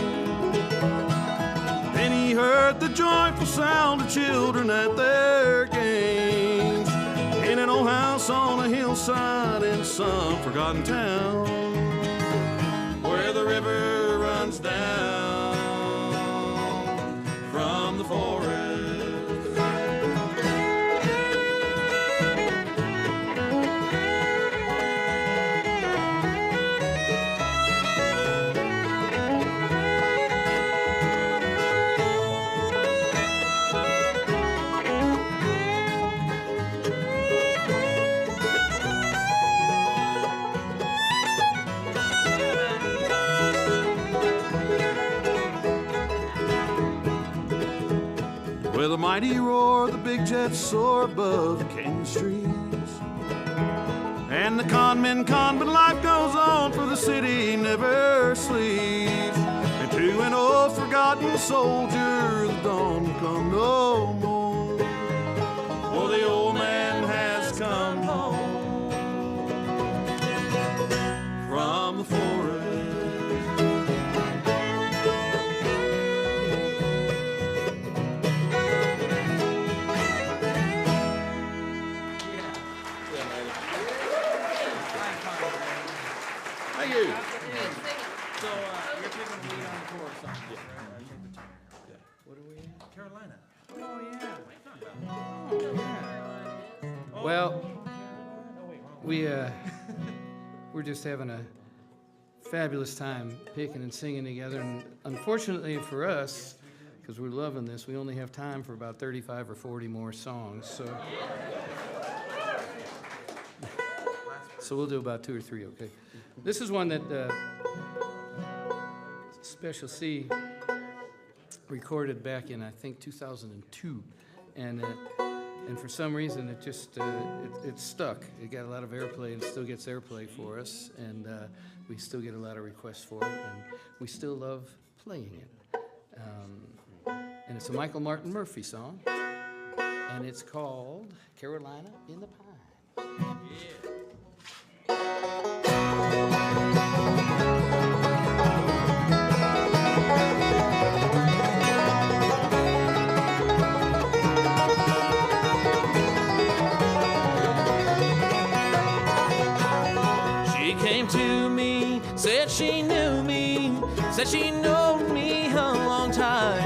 Then he heard the joyful sound of children at their games, in an old house on a hillside in some forgotten town, where the river runs down from the forest. With a mighty roar, the big jets soar above the canyon streets. And the con men con, but life goes on, for the city never sleeps. And to an old forgotten soldier, the dawn will come no more. For the old man has come home from the forest. Thank you. So, you're taking the lead on the chorus song. What are we in? Carolina. Oh, yeah. Well, we're just having a fabulous time picking and singing together, and unfortunately for us, because we're loving this, we only have time for about 35 or 40 more songs, so we'll do about 2 or 3, okay? This is one that Special C recorded back in, I think, 2002, and for some reason it just it stuck. It got a lot of airplay and still gets airplay for us, and we still get a lot of requests for it, and we still love playing it. And it's a Michael Martin Murphey song, and it's called Carolina in the Pine. She came to me, said she knew me, said she known me a long time.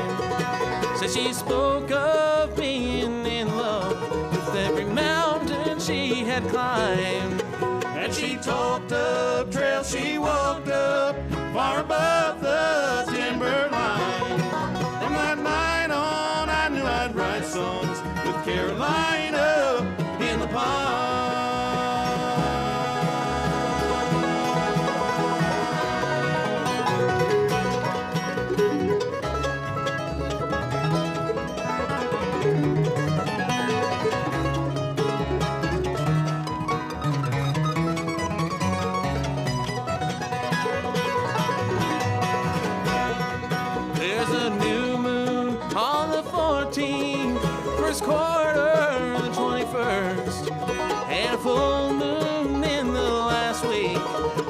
Said she spoke of being in love with every mountain she had climbed. And she talked up trails she walked up far above the timber line. From that night on, I knew I'd write songs with Carolina in the pine. First quarter, the 21st, and a full moon in the last week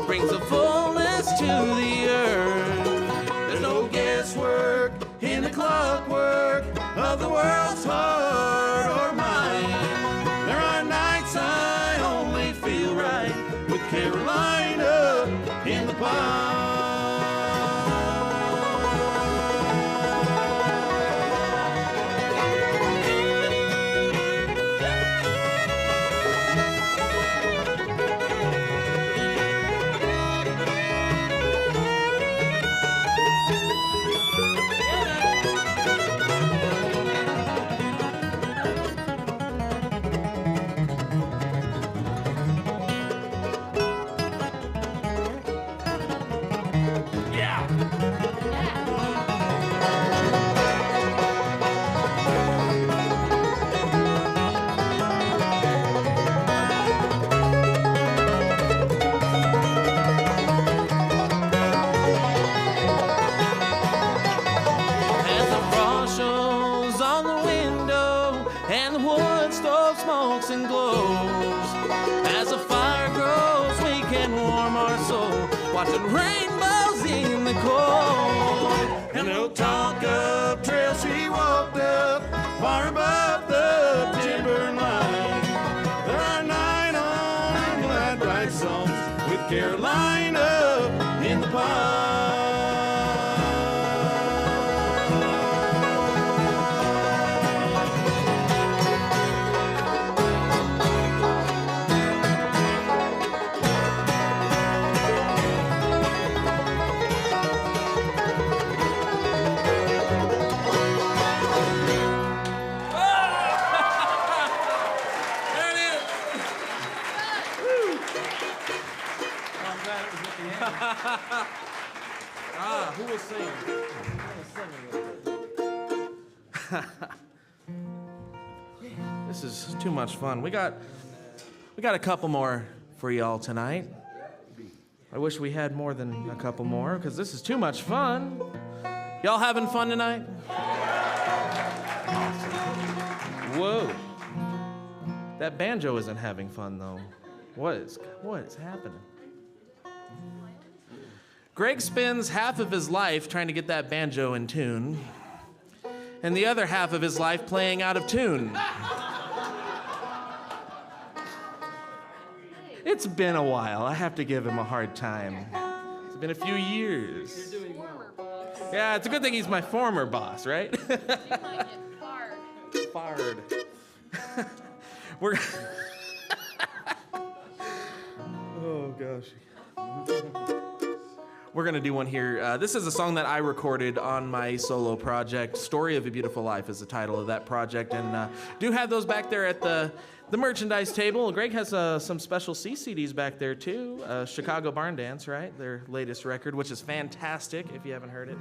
brings a fullness to the earth. There's no guesswork in the clockwork of the world's heart or mind. There are nights I only feel right with Carolina in the pine. And glows. As the fire grows, we can warm our soul, watching rainbows in the cold. And they'll talk up trails she walked up far above the timber line. There are night on and I'd write songs with Carolina in the pine. Who was singing? This is too much fun. We got a couple more for y'all tonight. I wish we had more than a couple more, because this is too much fun. Y'all having fun tonight? Whoa. That banjo isn't having fun, though. What is happening? Greg spends half of his life trying to get that banjo in tune, and the other half of his life playing out of tune. It's been a while. I have to give him a hard time. It's been a few years. You're doing well. Yeah, it's a good thing he's my former boss, right? You might get fired. Fired. We're. Oh gosh. We're gonna do one here. This is a song that I recorded on my solo project. "Story of a Beautiful Life" is the title of that project, and do have those back there at the merchandise table. Greg has some special CDs back there too. Chicago Barn Dance, right? Their latest record, which is fantastic if you haven't heard it,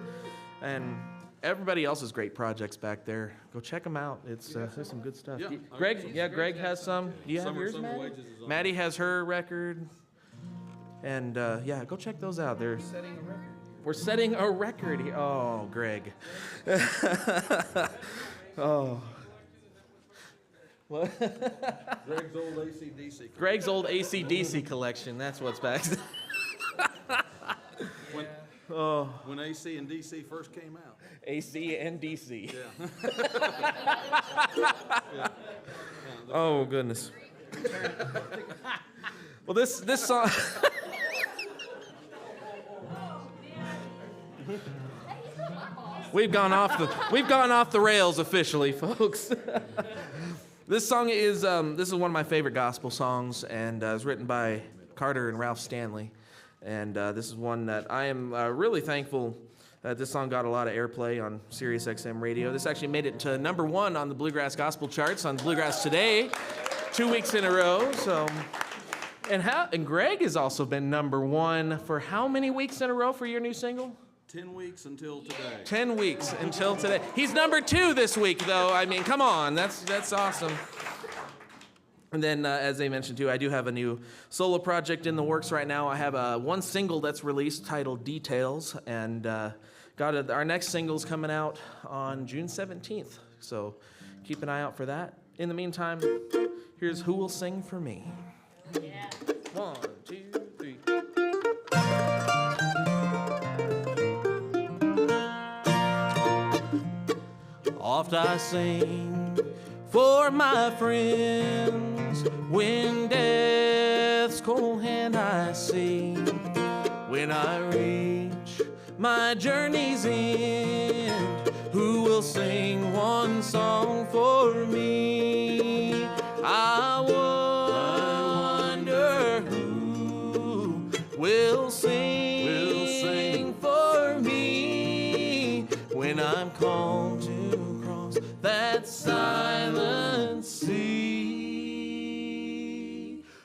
and everybody else's great projects back there. Go check them out. It's there's some good stuff. Yeah, Greg has some. Do you have yours, Maddie? Maddie has her record. And yeah, go check those out. We're setting a record here. Oh, Greg. Oh. What? Greg's old AC/DC. Greg's old AC/DC collection. That's what's back. When AC and DC first came out. AC and DC. Yeah. Yeah. Oh goodness. Well, this song. We've gone off the rails officially, folks. This song is one of my favorite gospel songs, and it was written by Carter and Ralph Stanley. And this is one that I am really thankful that this song got a lot of airplay on Sirius XM radio. This actually made it to #1 on the Bluegrass gospel charts on Bluegrass Today, 2 weeks in a row. So, and Greg has also been #1 for how many weeks in a row for your new single? 10 weeks until today. 10 weeks until today. He's #2 this week, though. I mean, come on, that's awesome. And then, as they mentioned too, I do have a new solo project in the works right now. I have one single that's released titled "Details," and our next single's coming out on June 17th. So keep an eye out for that. In the meantime, here's "Who Will Sing for Me." Yeah. 1, 2, 3. Oft I sing for my friends when death's cold hand I see. When I reach my journey's end, who will sing one song for me? I wonder who will sing for me when I'm called to that silent sea.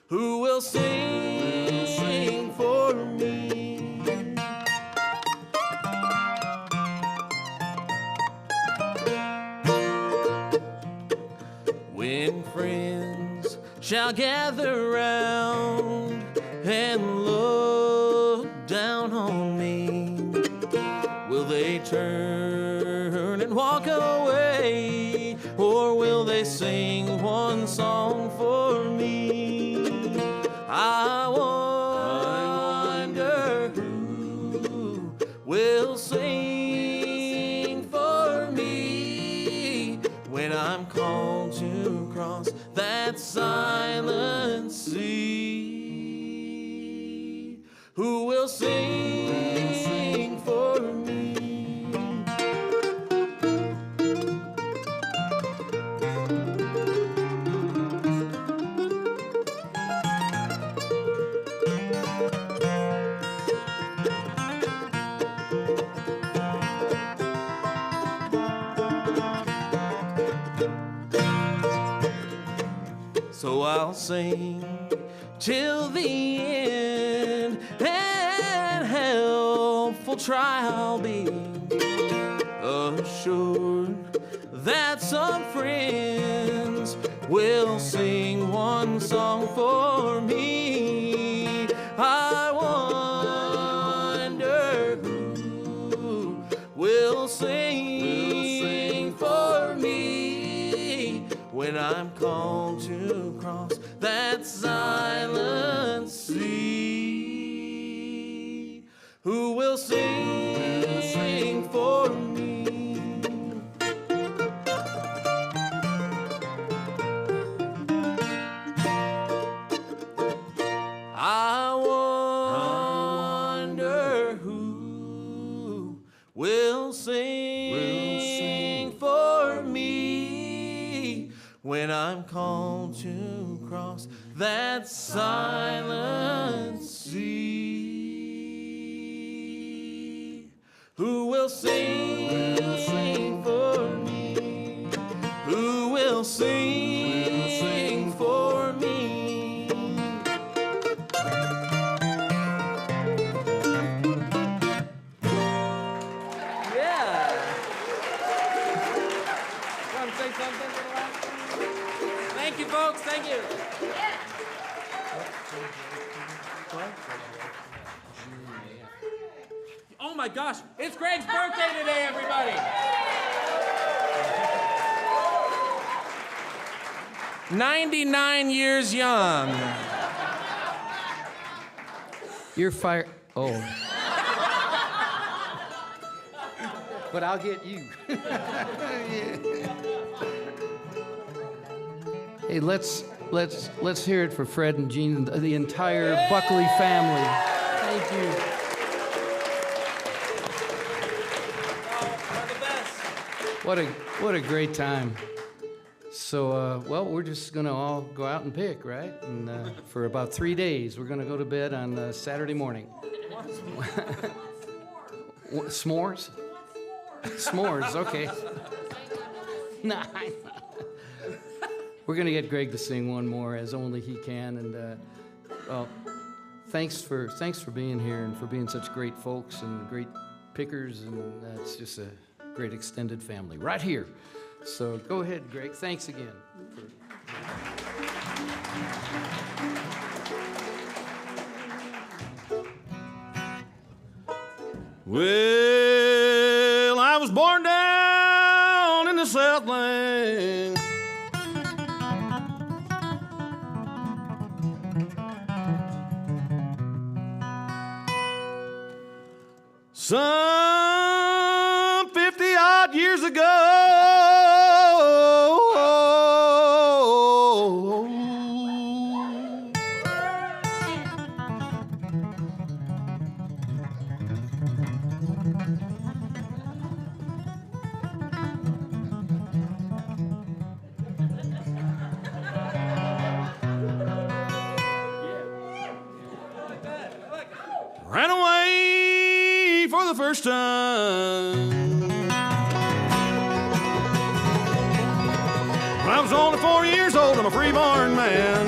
Who will sing for me? When friends shall gather round and look down on me, will they turn and walk away, or will they sing one song for me? I wonder who will sing for me when I'm called to cross that silent sea. Who will sing for me? So I'll sing till the end, and helpful try I'll be, assured that some friends will sing one song for me. I wonder who will sing for me when I'm called to cross that silent sea. Who will sing for me? I wonder who will sing for me when I'm called to cross that silent sea. Who will sing for me? Who will sing for me? Yeah. Want to say something? Thank you, folks. Thank you. Oh my gosh, it's Greg's birthday today, everybody. 99 years young. You're fired. Oh. But I'll get you. Hey, let's hear it for Fred and Jean and the entire Buckley family. Thank you. What a great time. So, well, we're just gonna all go out and pick, right? And for about 3 days, we're gonna go to bed on Saturday morning. S'mores? S'mores, okay. Nah. We're gonna get Greg to sing one more, as only he can, and well, thanks for being here and for being such great folks and great pickers, and it's just a great extended family right here. So go ahead, Greg. Thanks again. Well, I was born down in the Southland. Some 50-odd years ago. Ran away for the first time. When I was only 4 years old, I'm a free-born man.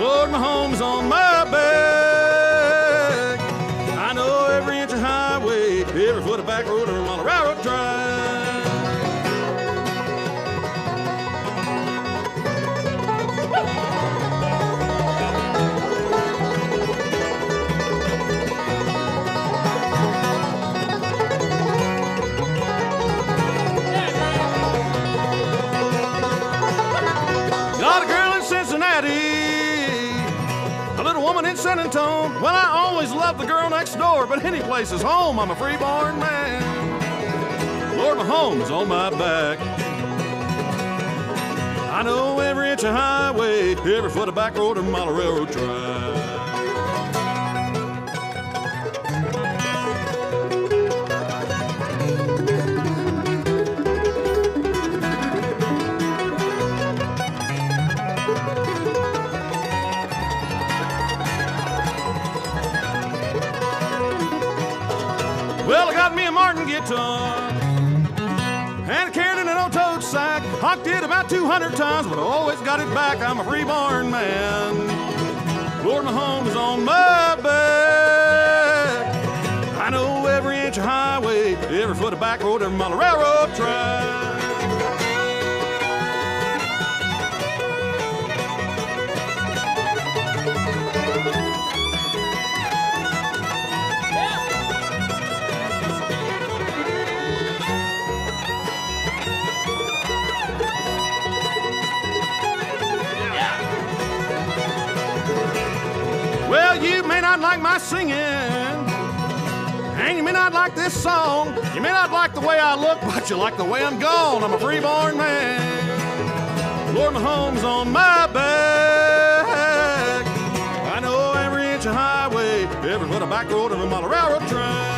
Lord, my home's on my back. I know every inch of highway, every foot of back road, or on a railroad track. Got a girl in Cincinnati, a little woman in San Antonio. Well, I always loved the girl next door, but any place is home. I'm a free-born man. Lord, my home's on my back. I know every inch of highway, every foot of back road, and mile of railroad track. Well, I got me a Martin guitar and I carried it in an old tote sack. Hocked it about 200 times, but I always got it back. I'm a free-born man. Lord, my home is on my back. I know every inch of highway, every foot of back road, every mile of railroad track. not like my singing, and you may not like this song. You may not like the way I look, but you like the way I'm gone. I'm a free-born man. Lord, my home's on my back. I know every inch of highway, every foot of back road, every mile of railroad track.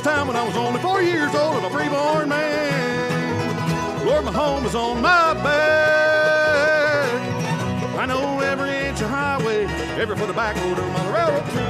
Time when I was only 4 years old and a free-born man. Lord, my home is on my back. I know every inch of highway, every foot of back road, every mile of railroad track.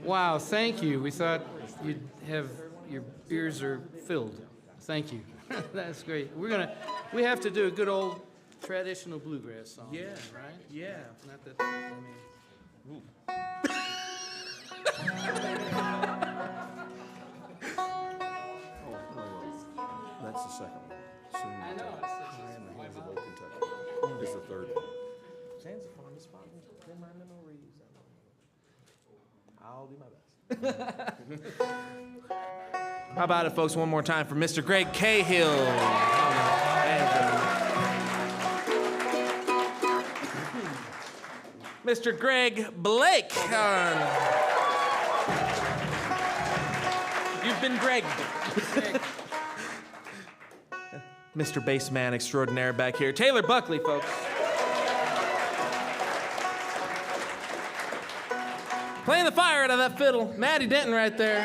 Wow, thank you. We thought you'd have your ears are filled. Thank you. That's great. We have to do a good old traditional bluegrass song. Yeah. Right? Yeah. Not that, I mean. That's the second one. I know. In the hands of old Kentucky. It's the third one. Saxophone is fun. They're my memories. I'll do my best. How about it, folks, one more time for Mr. Greg Cahill. Mr. Greg Blake. You've been Greg. Mr. Bassman extraordinaire back here. Taylor Buckley, folks. Playing the fire out of that fiddle. Maddie Denton right there.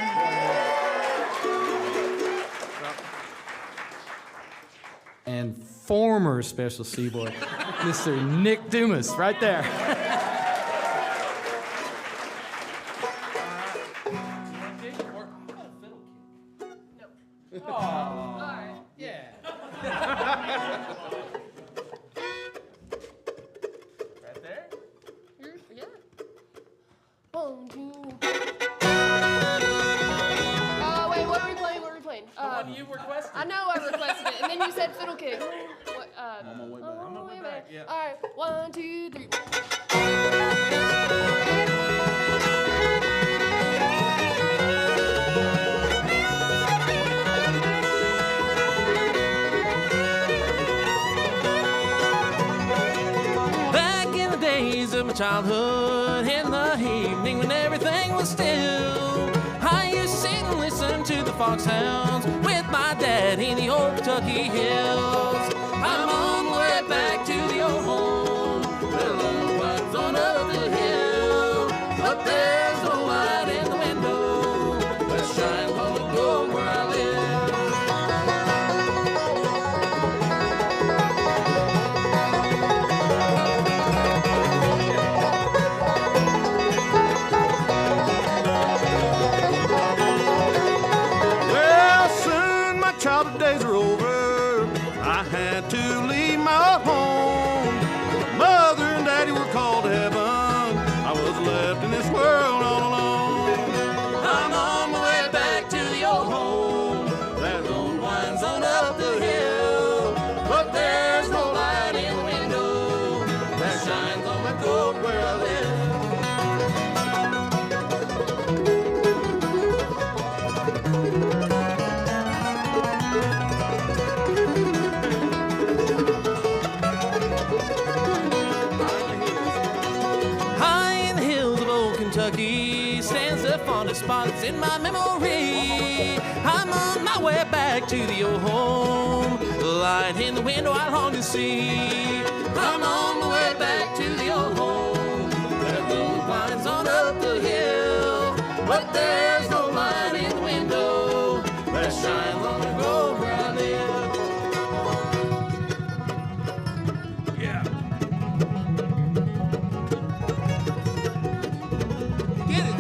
And former Special C boy, Mr. Nick Dumas, right there. I know I requested it, and then you said fiddle kick. What, I'm on my way back. I'm on my way back. Yeah. All right, 1, 2, 3. Back in the days of my childhood, in the evening when everything was still, I used to sit and listen to the foxhounds with my dad in the old Kentucky hills. I'm on my way back to the old home, where the little woods on up the hill. But there's no light in the window that shines on the gold where I live. Well, soon my childhood days are over. I had to leave my home. Mother and Daddy were called to heaven. I was left in this world all alone. I'm on my way back to fondest spots in my memory. I'm on my way back to the old home. Light in the window I long to see. I'm on my way back to the old home. The road winds on up the hill, but there's no light in the window that shines on the road where I live. Yeah. Get it.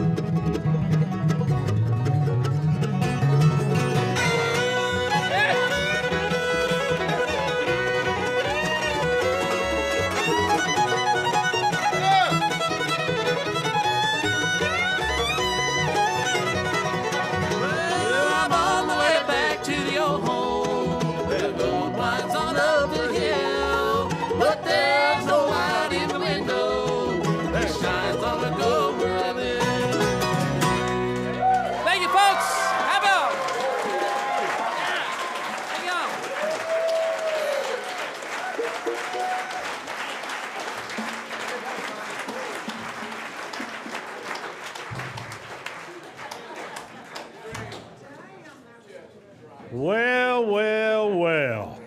Well, well, well.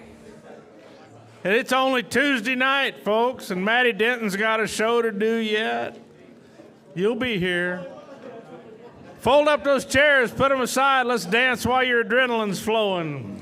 And it's only Tuesday night, folks, and Matty Denton's got a show to do yet. You'll be here. Fold up those chairs, put them aside. Let's dance while your adrenaline's flowing.